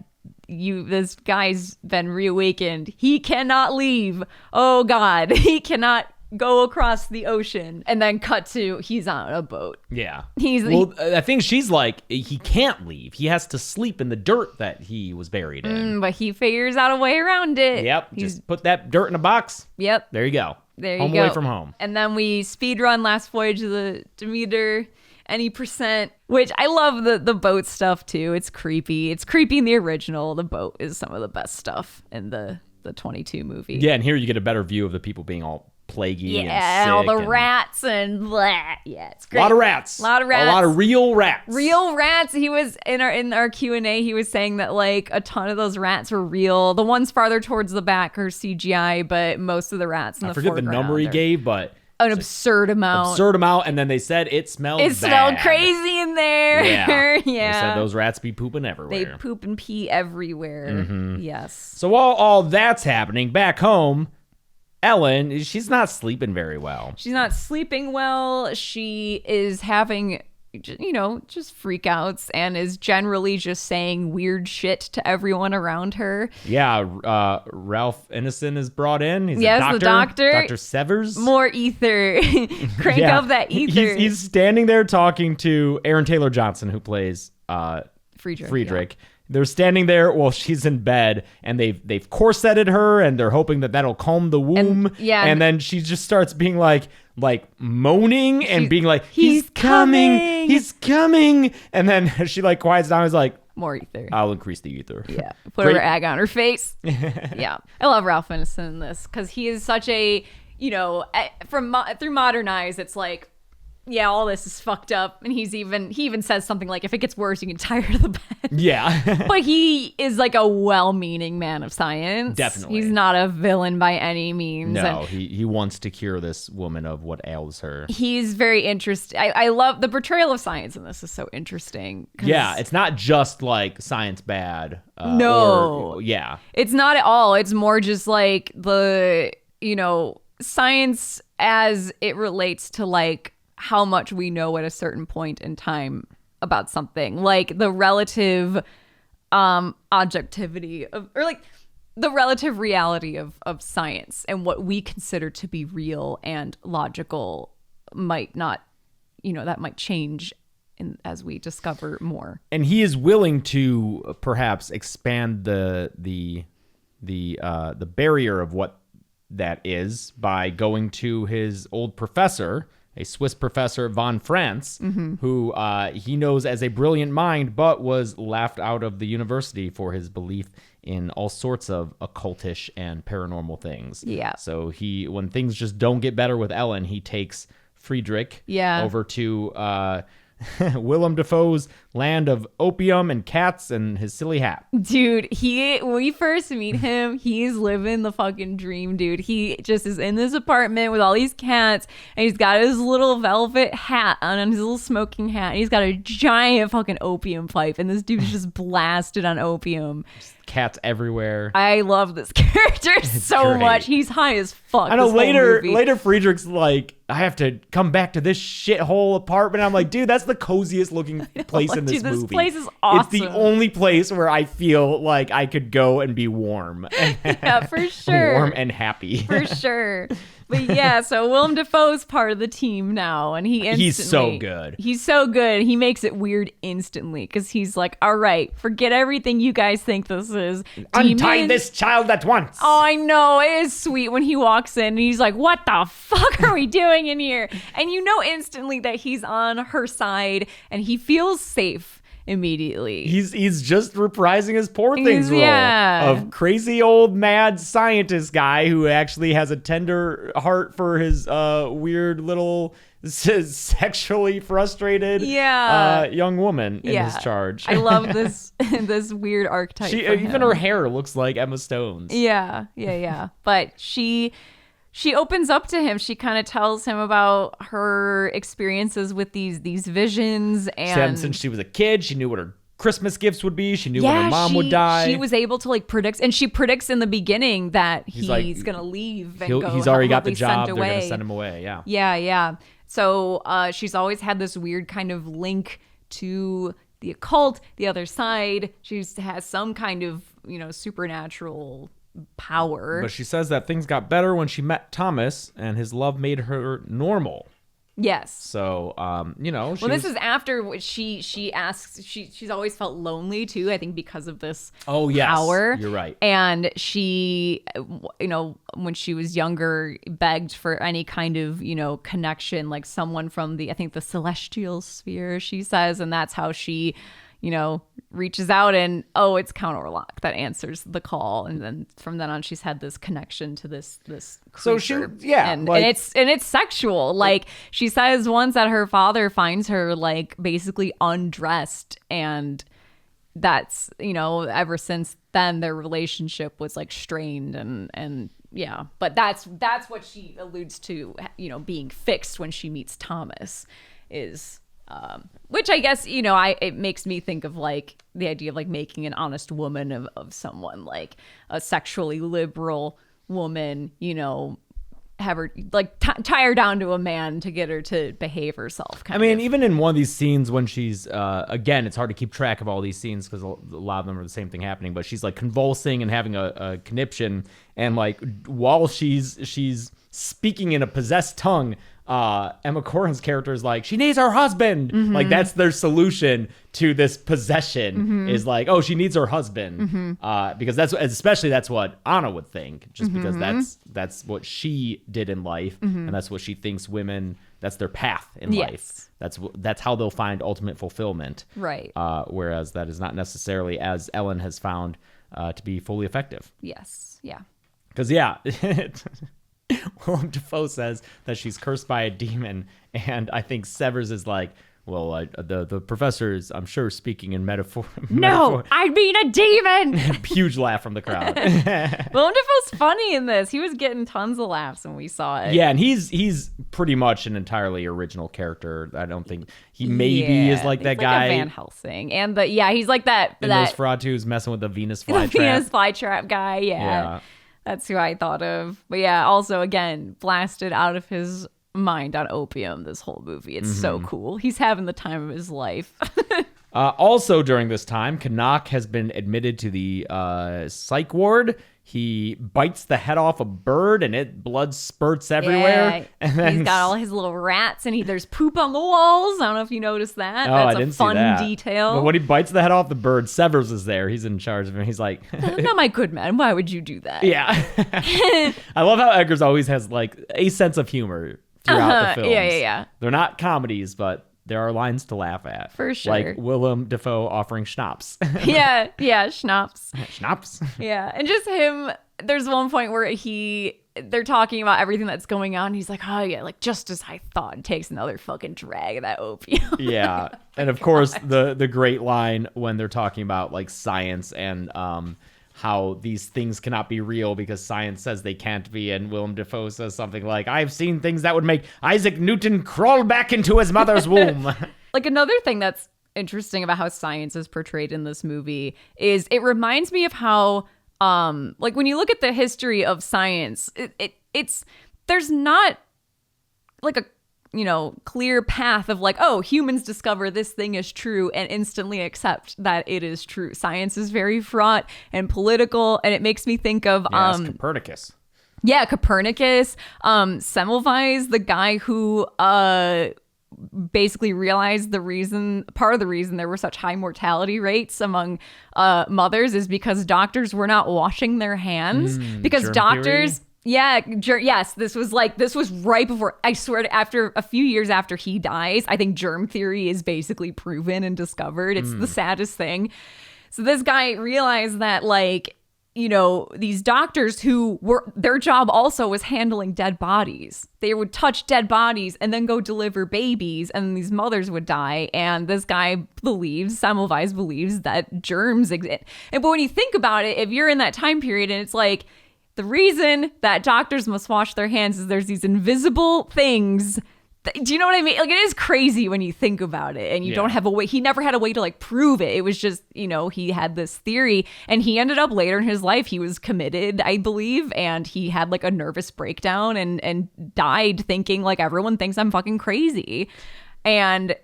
this guy's been reawakened. He cannot leave. Oh god, he cannot go across the ocean." And then cut to he's on a boat. Yeah. Well, I think she's like, he can't leave. He has to sleep in the dirt that he was buried in. But he figures out a way around it. Yep. Just put that dirt in a box. Yep. There you go. There you home go. away from home. And then we speed run Last Voyage of the Demeter any percent, which I love the boat stuff too. It's creepy. It's creepy in the original. The boat is some of the best stuff in the 22 movie. Yeah, and here you get a better view of the people being all plaguey and Yeah, sick all the and rats and blah. Yeah, it's a great. lot of rats. A lot of rats. A lot of real rats. Real rats. He was in our Q&A, he was saying that like a ton of those rats were real. The ones farther towards the back are CGI, but most of the rats in I the forget the foreground number he are gave, but an absurd amount. absurd amount, and then they said it smelled It bad. smelled crazy in there. Yeah. Yeah. They said those rats be pooping everywhere. They poop and pee everywhere. Yes. So while all that's happening back home, Ellen, she's not sleeping very well. She's not sleeping well. She is having, just freakouts and is generally just saying weird shit to everyone around her. Yeah, Ralph Ineson is brought in. He's Yes, a the doctor. doctor. Dr. Severs. More ether. Crank Yeah. up that ether. He's standing there talking to Aaron Taylor Johnson, who plays Friedrich. They're standing there while she's in bed, and they've corseted her, and they're hoping that'll calm the womb. And then she just starts being like moaning and being like, "He's coming, he's coming," and then she like quiets down. And is like, More ether. "I'll increase the ether." Yeah. Put her egg on her face. Yeah. I love Ralph Ineson in this because he is such a, through modern eyes, it's like, yeah, all this is fucked up. And he even says something like, if it gets worse, you can tie her to the bed. Yeah. But he is like a well-meaning man of science. Definitely. He's not a villain by any means. No, And he wants to cure this woman of what ails her. he's very interesting. I love the portrayal of science in this is so interesting. 'Cause Yeah, it's not just like science bad. No. Yeah. it's not at all. It's more just like the, science as it relates to like how much we know at a certain point in time about something, like the relative objectivity of, or like the relative reality of science and what we consider to be real and logical might not, that might change as we discover more. And he is willing to perhaps expand the barrier of what that is by going to his old professor, a Swiss professor, von Franz, who he knows as a brilliant mind, but was laughed out of the university for his belief in all sorts of occultish and paranormal things. Yeah. So when things just don't get better with Ellen, he takes Friedrich over to Willem Dafoe's land of opium and cats and his silly hat. Dude, when we first meet him, he's living the fucking dream, dude. He just is in this apartment with all these cats, and he's got his little velvet hat on, his little smoking hat, and he's got a giant fucking opium pipe, and this dude's just blasted on opium. Cats everywhere. I love this character so great. much. He's high as fuck. I know this whole movie. later Friedrich's like, I have to come back to this shithole apartment. I'm like, dude, that's the coziest looking place in this Dude, this movie. place is awesome. It's the only place where I feel like I could go and be warm. Yeah, for sure. Warm and happy. For sure. But yeah, so Willem Dafoe's part of the team now, and He's so good. He's so good. He makes it weird instantly because he's like, all right, forget everything you guys think this is. Untie Demons." this child at once. Oh, I know. It is sweet when he walks in and he's like, what the fuck are we doing in here? And you know instantly that he's on her side and he feels safe immediately. He's just reprising his Poor Things role yeah. of crazy old mad scientist guy who actually has a tender heart for his weird little sexually frustrated young woman in his charge. I love this this weird archetype. She for even him. her hair looks like Emma Stone's. Yeah. But she opens up to him. She kind of tells him about her experiences with these visions, and Since she was a kid, she knew what her Christmas gifts would be. She knew when her mom would die. She was able to like predict, and she predicts in the beginning that he's like, gonna leave and go. He's already got the be job. sent They're away. gonna send him away. Yeah. Yeah. So she's always had this weird kind of link to the occult, the other side. She has some kind of, supernatural power. But she says that things got better when she met Thomas, and his love made her normal. Yes. So, This is after what she asks. She's always felt lonely too. I think because of this. Oh, yes. Power. You're right. And she, when she was younger, begged for any kind of connection, like someone from the celestial sphere. She says, and that's how she, reaches out, and it's Count Orlok that answers the call, and then from then on she's had this connection to this creature. And it's sexual. Like she says once that her father finds her like basically undressed, and that's ever since then their relationship was like strained, and yeah, but that's what she alludes to, being fixed when she meets Thomas is which I guess, it makes me think of like the idea of like making an honest woman of someone, like a sexually liberal woman, have her like tie her down to a man to get her to behave herself. Even in one of these scenes when she's, again, it's hard to keep track of all these scenes because a lot of them are the same thing happening, but she's like convulsing and having a conniption. And like while she's speaking in a possessed tongue, Emma Corrin's character is like, she needs her husband. Mm-hmm. Like that's their solution to this possession is like, she needs her husband. Because that's what Anna would think, just because that's what she did in life, and that's what she thinks women, that's their path in life. That's how they'll find ultimate fulfillment. Right. Whereas that is not necessarily, as Ellen has found, to be fully effective. Yes. Yeah. Because Willem Dafoe says that she's cursed by a demon, and I think Severs is like, well, the professor is, I'm sure, speaking in metaphor. No, I mean a demon. Huge laugh from the crowd. Willem Dafoe's funny in this. He was getting tons of laughs when we saw it. Yeah, and he's pretty much an entirely original character. I don't think he maybe is like that guy. Like a Van Helsing, and he's like that. And Nosferatu's messing with the Venus flytrap. Venus flytrap guy. Yeah. That's who I thought of. But yeah, also, again, blasted out of his mind on opium this whole movie. It's so cool. He's having the time of his life. Also during this time, Canuck has been admitted to the psych ward. He bites the head off a bird, and blood spurts everywhere. Yeah, and then he's got all his little rats, and there's poop on the walls. I don't know if you noticed that. That's I didn't a fun see that. detail. But when he bites the head off the bird, Severs is there. He's in charge of him. He's like, "No, my good man, why would you do that?" Yeah. I love how Eggers always has like a sense of humor throughout the films. Yeah. They're not comedies, but there are lines to laugh at. For sure. Like Willem Dafoe offering schnapps. yeah, schnapps. Schnapps. Yeah, and just him. There's one point where they're talking about everything that's going on. He's like, oh yeah, like just as I thought. And takes another fucking drag of that opium. Yeah, and of course the great line when they're talking about like science and how these things cannot be real because science says they can't be, and Willem Dafoe says something like, I've seen things that would make Isaac Newton crawl back into his mother's womb. Like another thing that's interesting about how science is portrayed in this movie is it reminds me of how like when you look at the history of science, it's there's not like a clear path of like, oh, humans discover this thing is true and instantly accept that it is true. Science is very fraught and political, and it makes me think of Copernicus. Yeah, Copernicus, Semmelweis, the guy who basically realized part of the reason there were such high mortality rates among mothers is because doctors were not washing their hands because doctors theory? Yes, this was right before, I swear, after a few years after he dies. I think germ theory is basically proven and discovered. It's the saddest thing. So this guy realized that these doctors their job also was handling dead bodies. They would touch dead bodies and then go deliver babies, and these mothers would die. And this guy Semmelweis believes that germs exist. But when you think about it, if you're in that time period and it's like, the reason that doctors must wash their hands is there's these invisible things. Do you know what I mean? Like, it is crazy when you think about it, and you don't have a way. He never had a way to like prove it. It was just, he had this theory, and he ended up later in his life, he was committed, I believe, and he had like a nervous breakdown and died thinking like, everyone thinks I'm fucking crazy. And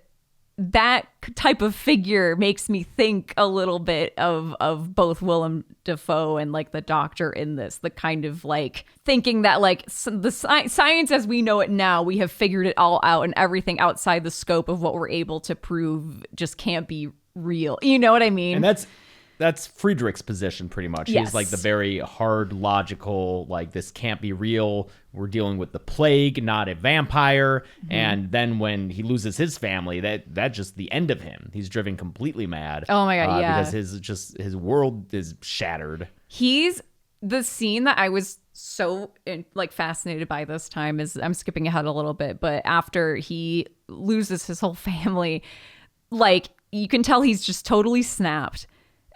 that type of figure makes me think a little bit of both Willem Dafoe and like the doctor in this, the kind of like thinking that like the science as we know it now, we have figured it all out, and everything outside the scope of what we're able to prove just can't be real. You know what I mean? And that's Friedrich's position pretty much. Yes. He's like the very hard, logical, like, this can't be real. We're dealing with the plague, not a vampire. Mm-hmm. And then when he loses his family, that's just the end of him. He's driven completely mad. Oh my God, yeah. Because his world is shattered. He's the scene that I was so fascinated by this time is, I'm skipping ahead a little bit, but after he loses his whole family, like, you can tell he's just totally snapped.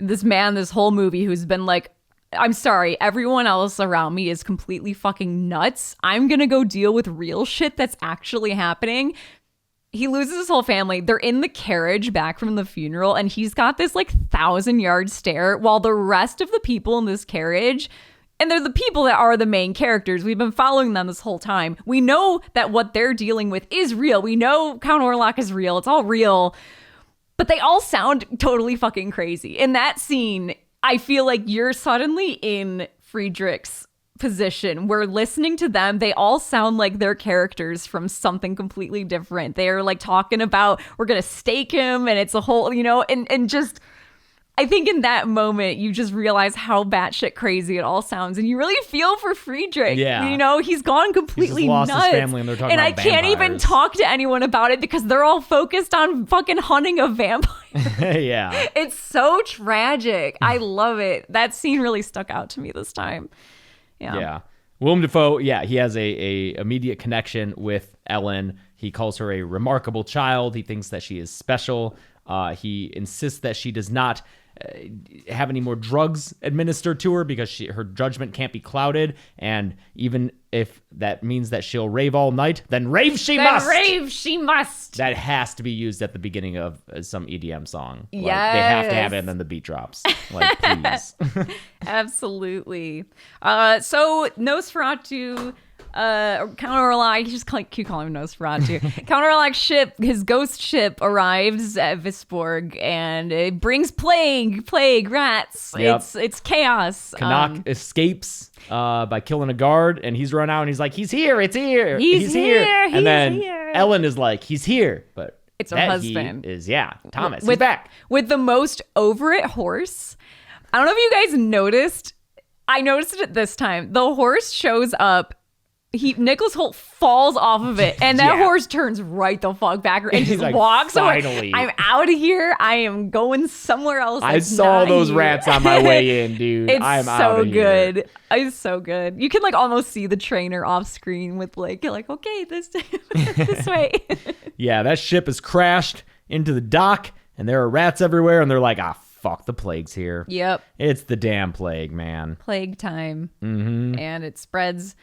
This man, this whole movie, who's been like, I'm sorry, everyone else around me is completely fucking nuts. I'm gonna go deal with real shit that's actually happening. He loses his whole family. They're in the carriage back from the funeral, and he's got this like 1,000-yard stare while the rest of the people in this carriage, and they're the people that are the main characters. We've been following them this whole time. We know that what they're dealing with is real. We know Count Orlok is real. It's all real. But they all sound totally fucking crazy. In that scene, I feel like you're suddenly in Friedrich's position. We're listening to them. They all sound like they're characters from something completely different. They're like talking about, we're going to stake him, and it's a whole, and just, I think in that moment, you just realize how batshit crazy it all sounds, and you really feel for Friedrich. Yeah. He's gone completely He's just lost nuts. his family, and they're talking and about I can't even vampires. talk to anyone about it because they're all focused on fucking hunting a vampire. Yeah. It's so tragic. I love it. That scene really stuck out to me this time. Yeah. Willem Dafoe, he has a immediate connection with Ellen. He calls her a remarkable child. He thinks that she is special. He insists that she does not have any more drugs administered to her because her judgment can't be clouded, and even if that means that she'll rave all night, then rave she must. Rave she must. That has to be used at the beginning of some EDM song. Like, Yes. they have to have it, and then the beat drops. Like, please. Absolutely. So Nosferatu, Count Orlok, just keep calling him Nosferatu. Count Orlok's ship, his ghost ship, arrives at Visborg, and it brings plague, rats. Yep. It's chaos. Canuck escapes by killing a guard, and he's run out, and he's like, he's here, it's here. He's here, And then here. Ellen is like, he's here, but It's her that husband. he is, Thomas, he's back. With the most over it horse. I don't know if you guys noticed. I noticed it this time. The horse shows up. Nicholas Hoult falls off of it, and that horse turns right the fuck back and He's just like, walks finally. away. I'm out of here. I am going somewhere else. I It's saw not those here. rats on my way in, dude. It's I'm so outta here. good. It's so good. You can like almost see the trainer off screen with like, you're like, okay, this way. Yeah, that ship has crashed into the dock, and there are rats everywhere, and they're like, fuck, the plague's here. Yep. It's the damn plague, man. Plague time. Mm-hmm. And it spreads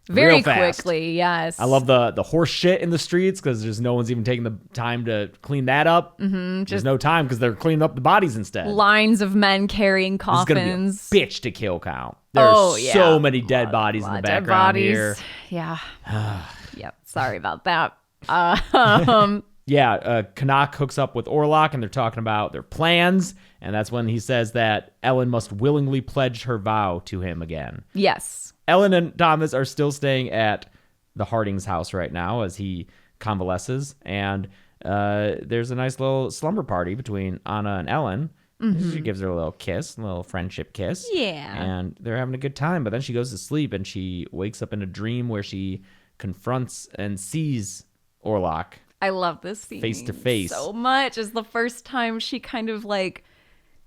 very Real fast. quickly. Yes. I love the horse shit in the streets because there's no one's even taking the time to clean that up. Mm-hmm, there's no time because they're cleaning up the bodies instead. Lines of men carrying This is gonna coffins. be a bitch to kill count. There's so many dead bodies in the Lot of dead background bodies. here. Yeah. Yep. Sorry about that. Canuck hooks up with Orlok, and they're talking about their plans, and that's when he says that Ellen must willingly pledge her vow to him again. Yes. Ellen and Thomas are still staying at the Harding's house right now as he convalesces, and there's a nice little slumber party between Anna and Ellen. Mm-hmm. She gives her a little kiss, a little friendship kiss. Yeah. And they're having a good time, but then she goes to sleep, and she wakes up in a dream where she confronts and sees Orlok. I love this scene. Face to face. So much. It's the first time she kind of like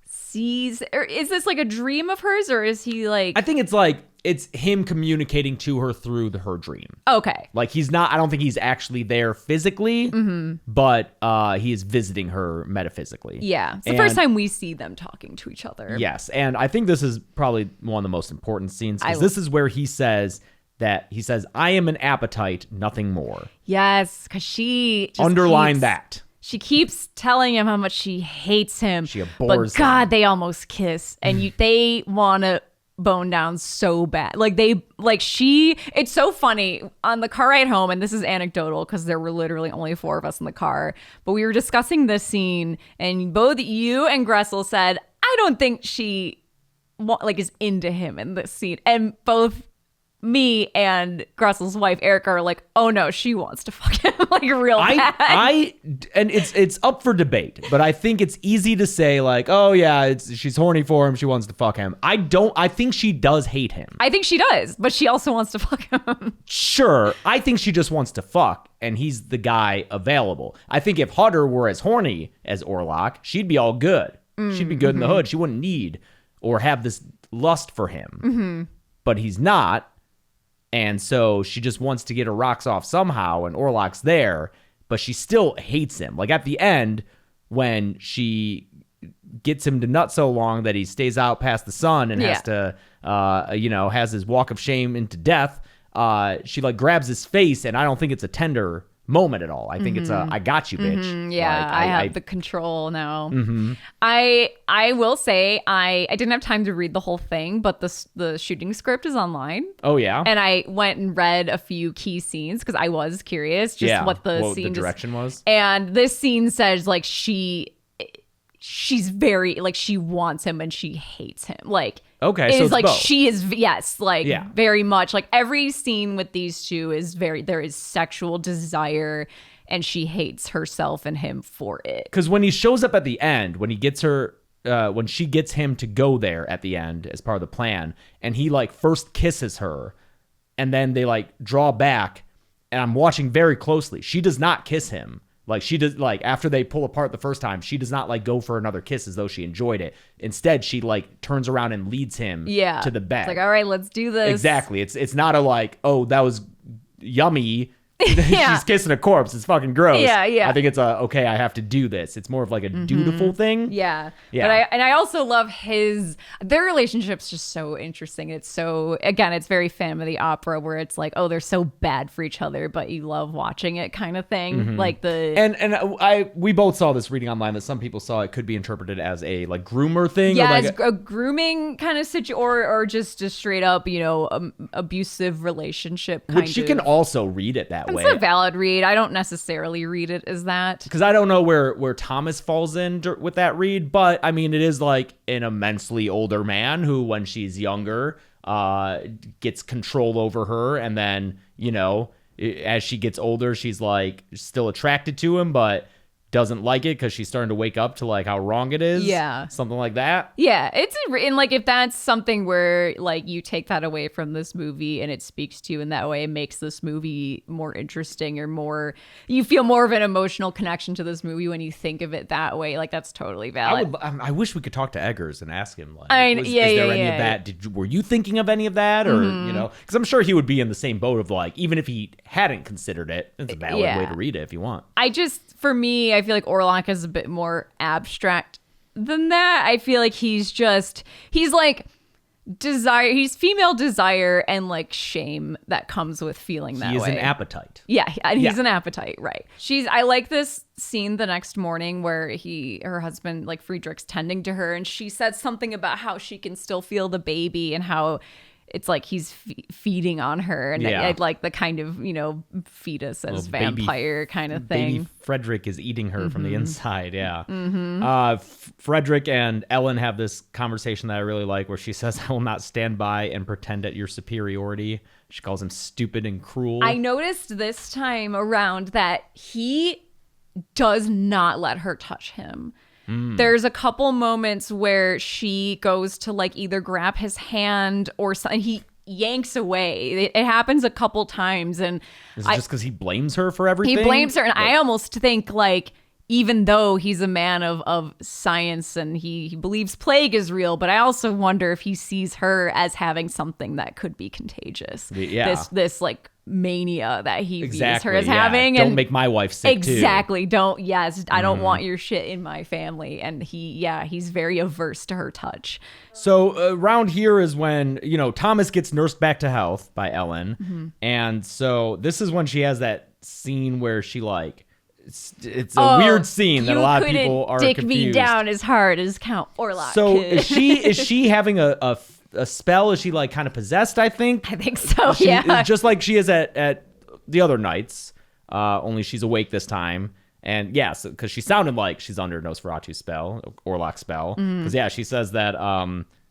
sees, or is this like a dream of hers, or is he like... I think it's like it's him communicating to her through her dream. Okay. Like he's not, I don't think he's actually there physically, but he is visiting her metaphically. Yeah. It's the And- first time we see them talking to each other. Yes, and I think this is probably one of the most important scenes because I- this is where he says, I am an appetite, nothing more. Yes, because she just Underline keeps- that. She keeps telling him how much she hates him. She abhors But God, him. they almost kiss, and they want to bone down so bad. It's so funny on the car ride home, and this is anecdotal because there were literally only 4 of us in the car, but we were discussing this scene, and both you and Gressel said, I don't think she is into him in this scene, and both me and Gressel's wife Erica are like, oh no, she wants to fuck him real bad. And it's up for debate, but I think it's easy to say like, oh yeah, she's horny for him, she wants to fuck him. I think she does hate him. I think she does, but she also wants to fuck him. Sure, I think she just wants to fuck, and he's the guy available. I think if Hutter were as horny as Orlok, she'd be all good. She'd be good in the hood. She wouldn't need or have this lust for him. But he's not. And so she just wants to get her rocks off somehow, and Orlok's there, but she still hates him. Like at the end, when she gets him to nut so long that he stays out past the sun and has to, has his walk of shame into death, she grabs his face, and I don't think it's a tender moment at all. I think it's a, I got you, bitch. Yeah, I have the control now. I will say I didn't have time to read the whole thing, but the shooting script is online. Oh yeah. And I went and read a few key scenes because I was curious what the scene direction was. And this scene says she's very she wants him and she hates him. Okay, it so is it's both. she is Yeah. very much every scene with these two is there is sexual desire, and she hates herself and him for it. Because when he shows up at the end, when he gets her, when she gets him to go there at the end as part of the plan, and he first kisses her, and then they draw back, and I'm watching very closely. She does not kiss him. She does, after they pull apart the first time, she does not go for another kiss as though she enjoyed it. Instead, she turns around and leads him to the bed. It's all right, let's do this. Exactly. It's not oh, that was yummy. She's kissing a corpse. It's fucking gross. Yeah. I think it's okay, I have to do this. It's more of a dutiful thing. Yeah. Yeah. But I also love their relationship's just so interesting. It's so, again, it's very family opera where it's they're so bad for each other, but you love watching it kind of thing. We both saw this reading online that some people saw it could be interpreted as a groomer thing. Yeah, or as a grooming kind of situation, or just a straight up, abusive relationship kind which you can also read it that way. It's a valid read. I don't necessarily read it as that. Because I don't know where Thomas falls in with that read, but I mean, it is an immensely older man who, when she's younger, gets control over her, and then, as she gets older, she's still attracted to him, but doesn't like it because she's starting to wake up to how wrong it is. Yeah. Something like that. Yeah. It's and if that's something where you take that away from this movie and it speaks to you in that way, it makes this movie more interesting, or you feel more of an emotional connection to this movie when you think of it that way. That's totally valid. I wish we could talk to Eggers and ask him is yeah, there any of that? Were you thinking of any of that? Or, because I'm sure he would be in the same boat of even if he hadn't considered it, it's a valid way to read it if you want. For me, I feel like Orlok is a bit more abstract than that. I feel like he's desire, he's female desire and shame that comes with feeling that way. He is an appetite. Yeah, and he's an appetite, right. I like this scene the next morning where her husband, Friedrich's tending to her, and she said something about how she can still feel the baby and how it's he's feeding on her, and I'd like the kind of fetus as vampire kind of thing. Baby Frederick is eating her from the inside. Frederick and Ellen have this conversation that I really like, where she says, "I will not stand by and pretend at your superiority." She calls him stupid and cruel. I noticed this time around that he does not let her touch him. There's a couple moments where she goes to either grab his hand or something. He yanks away. It happens a couple times, and is it just because he blames her for everything? He blames her, and I almost think even though he's a man of science and he believes plague is real, but I also wonder if he sees her as having something that could be contagious. Yeah. This like mania that he views Exactly. her as yeah. having. Don't and make my wife sick too. exactly. I don't want your shit in my family. And he's very averse to her touch. So around here is when, Thomas gets nursed back to health by Ellen. And so this is when she has that scene where she it's a weird scene that a lot of people are dick confused. me down as hard as Count Orlok. So is she having a spell? Is she like kind of possessed, I think? I think so, She yeah. is just like she is at the other nights, only she's awake this time. And yes, because she sounded like she's under Nosferatu spell, Orlok spell. Because she says that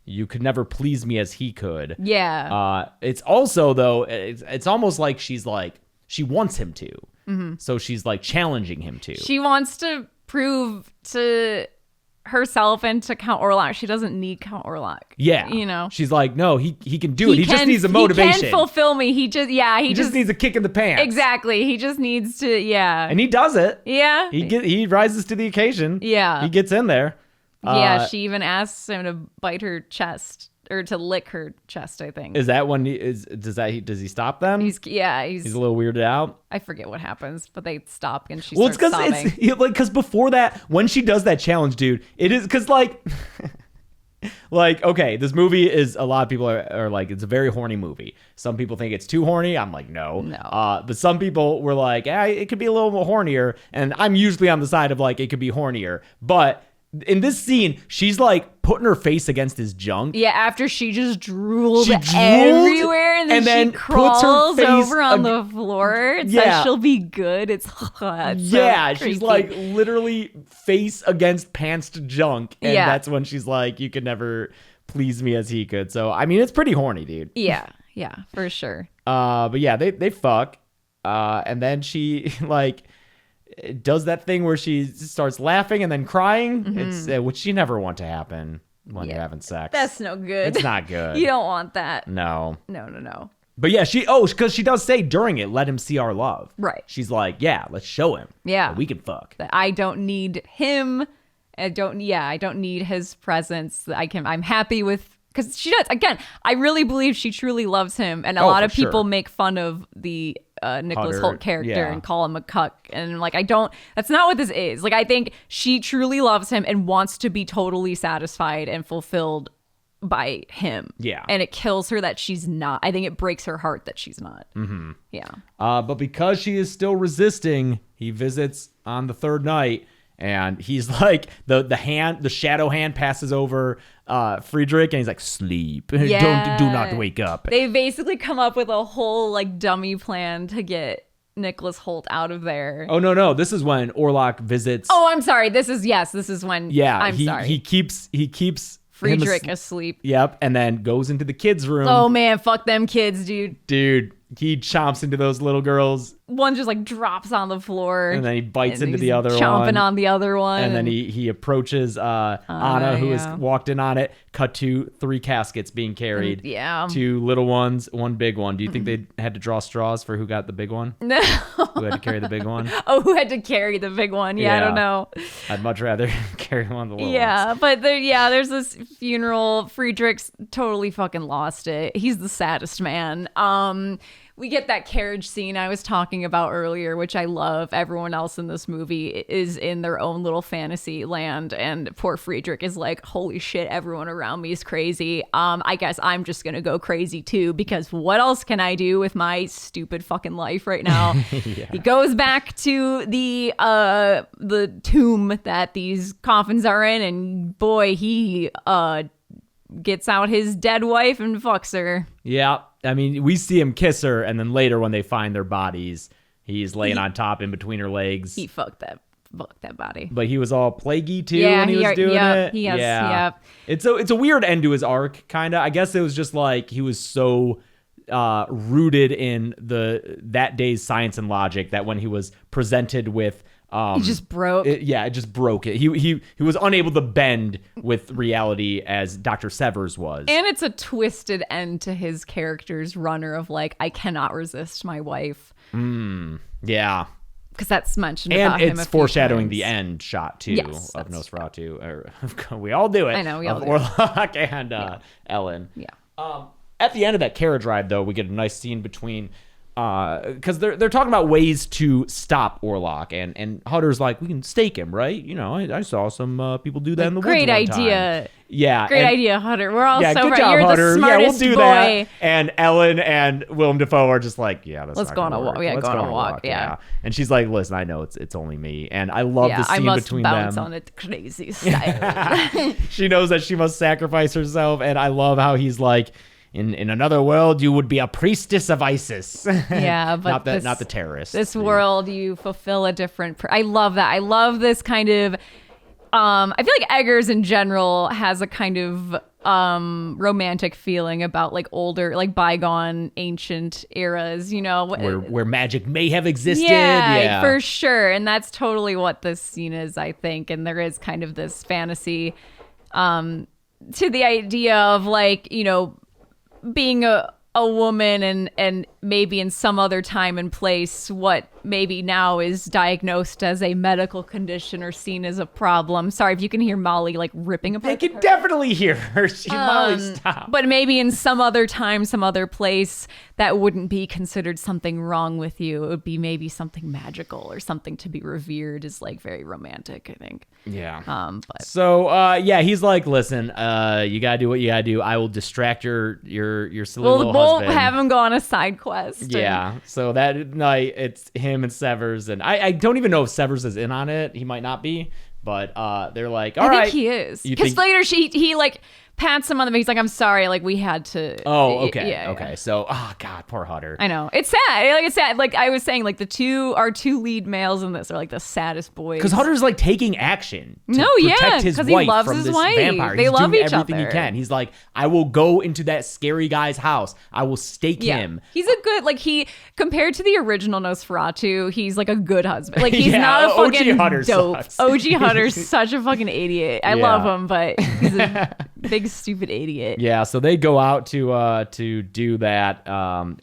you could never please me as he could. Yeah. It's also though, it's almost like she's like she wants him to. So she's like challenging him to. She wants to prove to herself and to Count Orlok she doesn't need Count Orlok. Yeah. She's like, no, he can do it. He just needs a motivation. He can fulfill me. He just needs a kick in the pants. Exactly. He just needs to, And he does it. Yeah. He rises to the occasion. Yeah. He gets in there. She even asks him to bite her chest or to lick her chest, I think. Is that when does he stop them? He's a little weirded out. I forget what happens, but they stop and she Well, starts sobbing. it's because before that, when she does that challenge, dude, it is because like okay, this movie is, a lot of people are like, it's a very horny movie. Some people think it's too horny. I'm like, no. But some people were like, it could be a little more hornier, and I'm usually on the side of like it could be hornier, but in this scene, she's like putting her face against his junk. Yeah, after she just drooled everywhere, and then she crawls over on the floor. It says she'll be good. It's she's like literally face against pantsed junk, and that's when she's like, "You could never please me as he could." So I mean, it's pretty horny, dude. Yeah, for sure. But yeah, they fuck, and then she like does that thing where she starts laughing and then crying. It's which you never want to happen when you're having sex. That's no good. It's not good. You don't want that. No. But yeah, because she does say during it, let him see our love. Right. She's like, yeah, let's show him. Yeah. That we can fuck. That I don't need him. I don't need his presence. I'm happy with, because she does. Again, I really believe she truly loves him. And a lot of people make fun of the Nicholas Hoult character and call him a cuck. And like, that's not what this is. Like, I think she truly loves him and wants to be totally satisfied and fulfilled by him. Yeah. And it kills her that she's not. I think it breaks her heart that she's not. Mm-hmm. Yeah. But because she is still resisting, he visits on the third night. And he's like, the shadow hand passes over Friedrich, and he's like, sleep. Yeah. Do not wake up. They basically come up with a whole like dummy plan to get Nicholas Hoult out of there. Oh no, this is when Orlok visits. Oh, I'm sorry. This is when. Yeah, I'm sorry. He keeps Friedrich asleep. Yep, and then goes into the kids' room. Oh man, fuck them kids, dude. Dude, he chomps into those little girls. One just like drops on the floor, and then he bites into the other chomping on the other one, and then he approaches Anna, who has walked in on it. Cut to 3 caskets being carried. Yeah, 2 little ones, 1 big one. Do you think they had to draw straws for who got the big one? No. Who had to carry the big one? Oh, who had to carry the big one? Yeah, I don't know. I'd much rather carry one of the little ones. Yeah, but there's this funeral. Friedrich's totally fucking lost it. He's the saddest man. We get that carriage scene I was talking about earlier, which I love. Everyone else in this movie is in their own little fantasy land, and poor Friedrich is like, holy shit, everyone around me is crazy. I guess I'm just gonna go crazy too, because what else can I do with my stupid fucking life right now? Yeah. He goes back to the tomb that these coffins are in, and boy, he gets out his dead wife and fucks her. Yeah. I mean, we see him kiss her, and then later when they find their bodies, he's laying on top in between her legs. He fucked that body. But he was all plaguey too when he was doing it. Yeah. It's a weird end to his arc, kind of. I guess it was just like he was so rooted in that day's science and logic that when he was presented with he just broke. It just broke it. He was unable to bend with reality as Dr. Severs was. And it's a twisted end to his character's runner of like, I cannot resist my wife. Yeah. because that's mentioned And about him a it's few foreshadowing times. the end shot too Yes, of that's Nosferatu. Or, we all do it. I know, we all of do it. Orlok and Ellen. Yeah. At the end of that carriage ride, though, we get a nice scene between, because they're talking about ways to stop Orlok, and Hutter's like, we can stake him, right? You know, I saw some people do that in the woods Great one idea. time. Yeah, Great and- idea, Hutter. We're all Yeah, so good right. job, You're Hutter. the Yeah, we'll smartest do boy. that. And Ellen and Willem Dafoe are just like, yeah, that's Let's not go on gonna a walk. work. Yeah, Let's go on a walk. Yeah. And she's like, listen, I know it's only me, and I love the I scene must between bounce them. on it crazy style. She knows that she must sacrifice herself, and I love how he's like, in another world, you would be a priestess of Isis. Yeah, but not the terrorist. This world, you fulfill a different. I love that. I love this kind of. I feel like Eggers in general has a kind of romantic feeling about like older, like bygone, ancient eras. You know, where magic may have existed. Yeah, for sure. And that's totally what this scene is, I think. And there is kind of this fantasy to the idea of like, you know, being a woman and maybe in some other time and place what maybe now is diagnosed as a medical condition or seen as a problem. Sorry if you can hear Molly like ripping apart. They can definitely hear her. Molly, stop. But maybe in some other time, some other place, that wouldn't be considered something wrong with you. It would be maybe something magical or something to be revered is like very romantic, I think. Yeah. But So he's like, listen, you gotta do what you gotta do. I will distract your silly little we'll husband. have him go on a side quest. Yeah. So that night, it's him and Severs, and I don't even know if Severs is in on it. He might not be, but they're like, all I right. think he is. You Because think- later he like pats him on the back. He's like, I'm sorry. Like we had to. Oh, okay. Yeah, okay. yeah. So, God, poor Hutter. I know. It's sad. Like it's sad. Like I was saying, like our two lead males in this are like the saddest boys. Because Hutter's like taking action to No, yeah, protect his 'cause he wife loves from his this wife. vampire. They He's love doing each everything other. he can. He's like, I will go into that scary guy's house. I will stake him. He's a good, like he, compared to the original Nosferatu, he's like a good husband. Like he's Yeah, not a OG fucking Hutter dope. sucks. OG Hutter's such a fucking idiot. I Yeah. love him, but he's a big stupid idiot. Yeah, so they go out to do that,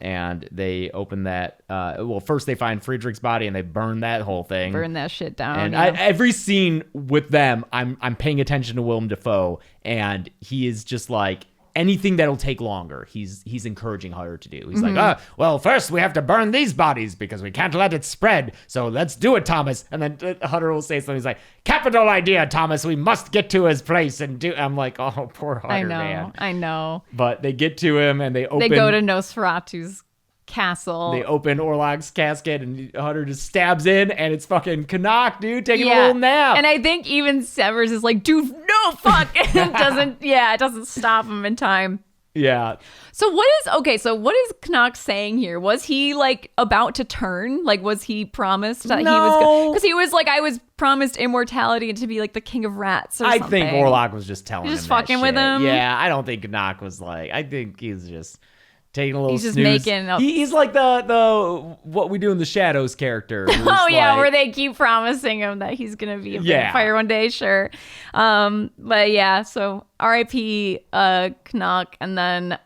and they open that. Well, first they find Friedrich's body and they burn that whole thing. Burn that shit down. And yeah. every scene with them, I'm paying attention to Willem Dafoe, and he is just like anything that'll take longer. He's encouraging Hutter to do. He's like, well, first we have to burn these bodies because we can't let it spread. So let's do it, Thomas. And then Hutter will say something. He's like, capital idea, Thomas. We must get to his place and do. I'm like, oh, poor Hutter, man. I know. But they get to him and they open. They go to Nosferatu's castle. They open Orlok's casket and Hutter just stabs in and it's fucking Canuck, dude, taking a little nap. And I think even Severs is like, dude, no, fuck. It doesn't stop him in time. Yeah. So what is Canuck saying here? Was he like about to turn? Like, was he promised that he was because he was like, I was promised immortality and to be like the king of rats or something. I think Orlok was just telling Just him that fucking with shit. him? Yeah, I don't think Canuck was like, I think he's just taking a little He's just snooze. making up- He's like the What We Do in the Shadows character. Oh yeah, where they keep promising him that he's gonna be a vampire one day, sure. But yeah, so R.I.P. Canuck, and then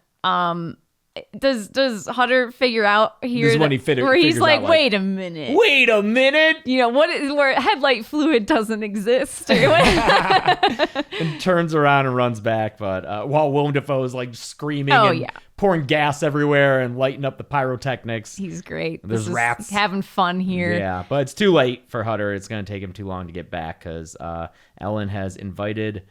does Hutter figure out here This is when he where he's figures like, out, like, wait a minute, Wait a minute! you know what is where headlight fluid doesn't exist. And turns around and runs back, but while Willem Dafoe is like screaming and pouring gas everywhere and lighting up the pyrotechnics. He's great. There's This is rats. having fun here. Yeah, but it's too late for Hutter. It's going to take him too long to get back because Ellen has invited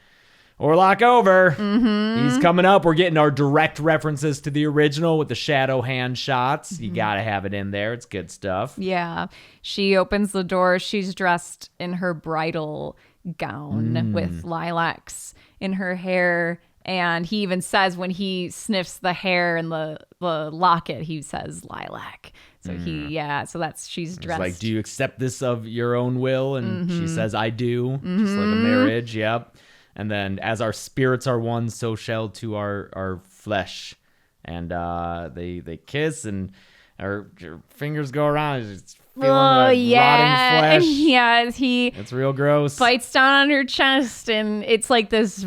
Orlok over. Mm-hmm. He's coming up. We're getting our direct references to the original with the shadow hand shots. Mm-hmm. You got to have it in there. It's good stuff. Yeah. She opens the door. She's dressed in her bridal gown with lilacs in her hair. And he even says when he sniffs the hair and the locket, he says lilac. So she's dressed. It's like, do you accept this of your own will? And she says, I do. Just like a marriage. Yep. And then as our spirits are one, so shall to our flesh. And they kiss and her fingers go around. It's feeling the rotting flesh. Yeah, It's real gross. bites down on her chest, and it's like this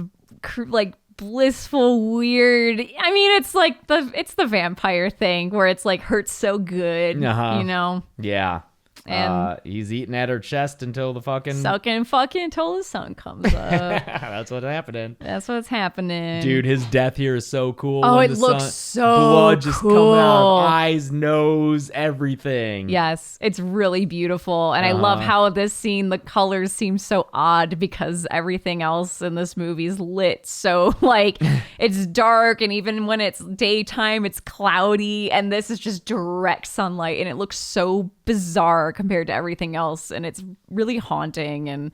like blissful, weird. I mean, it's like it's the vampire thing where it's like hurts so good, Uh-huh. you know. Yeah. And he's eating at her chest until the fucking... sucking fucking until the sun comes up. That's what's happening. That's what's happening. Dude, his death here is so cool. Oh, when it the looks sun- so blood just coming out cool. of eyes, nose, everything. Yes, it's really beautiful. And I love how this scene, the colors seem so odd because everything else in this movie is lit. So, like, it's dark, and even when it's daytime, it's cloudy. And this is just direct sunlight, and it looks so bizarre compared to everything else. And it's really haunting. And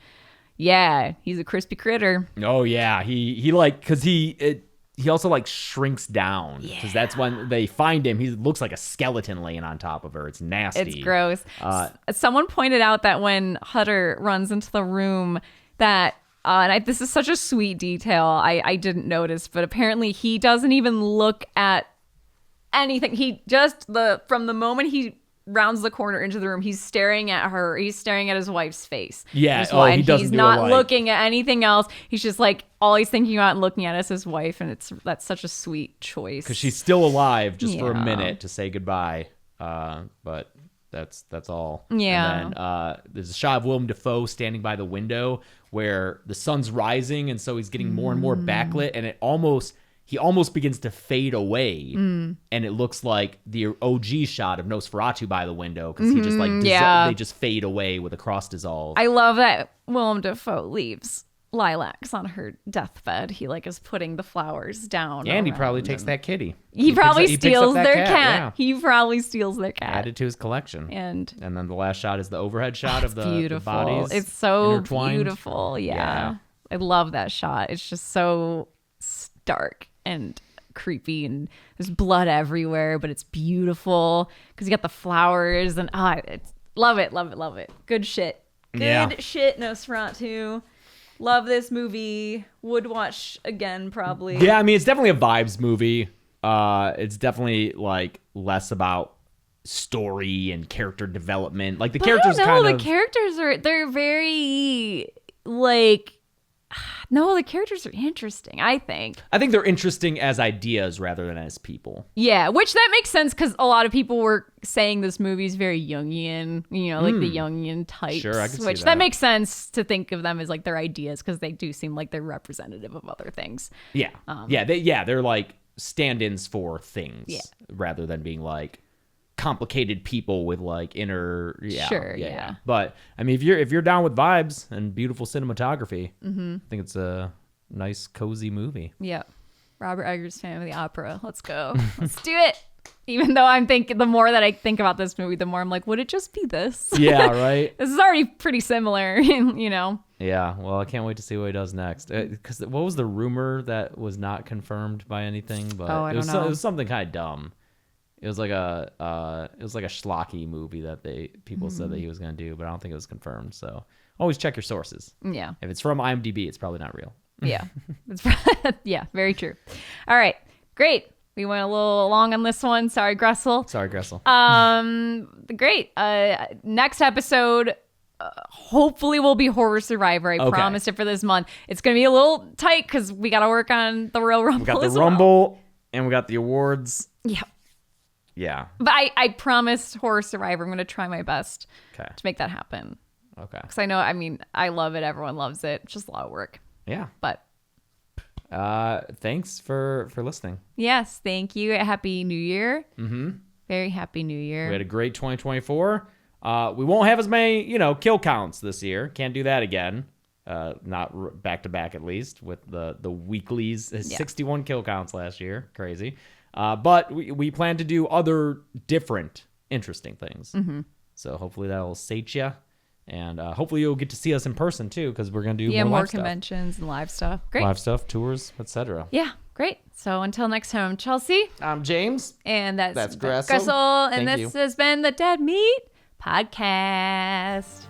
yeah, he's a crispy critter. Oh yeah, he like because he also like shrinks down because that's when they find him. He looks like a skeleton laying on top of her. It's nasty. It's gross. Someone pointed out that when Hutter runs into the room, that this is such a sweet detail. I didn't notice, but apparently he doesn't even look at anything. He just from the moment he rounds the corner into the room, he's staring at her. He's staring at his wife's face. Yeah. That's why. He doesn't He's do not a, like... looking at anything else. He's just like, all he's thinking about and looking at is his wife, and that's such a sweet choice. Because she's still alive, just for a Yeah. minute to say goodbye. But that's all. Yeah. And then there's a shot of Willem Dafoe standing by the window where the sun's rising, and so he's getting more and more backlit, and he almost begins to fade away, and it looks like the OG shot of Nosferatu by the window because he just like they just fade away with a cross dissolve. I love that Willem Dafoe leaves lilacs on her deathbed. He like is putting the flowers down. And he around probably takes that kitty. He probably he picks up steals that their cat. cat. Yeah. He probably steals their cat. Added to his collection. And then the last shot is the overhead shot of the beautiful. bodies. It's so intertwined. beautiful. Yeah. I love that shot. It's just so stark and creepy, and there's blood everywhere, but it's beautiful because you got the flowers, and love it. Good shit. Good shit, Nosferatu. Love this movie. Would watch again, probably. Yeah, I mean, it's definitely a vibes movie. It's definitely like less about story and character development. Like the characters the characters they're very like no, the characters are interesting, I think. I think they're interesting as ideas rather than as people. Yeah, which that makes sense because a lot of people were saying this movie is very Jungian, like the Jungian types. Sure, I can see which that. makes sense to think of them as like their ideas because they do seem like they're representative of other things. Yeah. They're like stand-ins for things rather than being like complicated people with like inner Yeah. But I mean, if you're down with vibes and beautiful cinematography, I think it's a nice cozy movie. Yeah. Robert Eggers, Phantom of the Opera. Let's go. Let's do it. Even though I'm thinking, the more that I think about this movie, the more I'm like, would it just be this? Yeah, right. This is already pretty similar, Yeah, well, I can't wait to see what he does next. Because what was the rumor that was not confirmed by anything? But I don't know. It was something kind of dumb. It was like a schlocky movie that people said that he was going to do, but I don't think it was confirmed. So always check your sources. Yeah. If it's from IMDb, it's probably not real. Yeah. Yeah, very true. All right. Great. We went a little long on this one. Sorry, Gressel. Great. Next episode, hopefully will be Horror Survivor. I promised it for this month. It's going to be a little tight because we got to work on the Royal Rumble. We got the as well. Rumble and we got the awards. Yeah. Yeah. But I promised Horror Survivor. I'm going to try my best to make that happen. Okay. Because I know, I love it. Everyone loves it. It's just a lot of work. Yeah. But thanks for listening. yes, thank you. Happy New Year. Mm-hmm. Very happy New Year. We had a great 2024. We won't have as many, kill counts this year. Can't do that again. Not back to back, at least, with the weeklies. 61 kill counts last year. Crazy. But we plan to do other different interesting things. Mm-hmm. So hopefully that'll sate you. And hopefully you'll get to see us in person, too, because we're going to do more live conventions and live stuff. Great. Live stuff, tours, etc. Yeah, great. So until next time, Chelsea. I'm James. And that's Gressel. And Thank this you. has been the Dead Meat Podcast.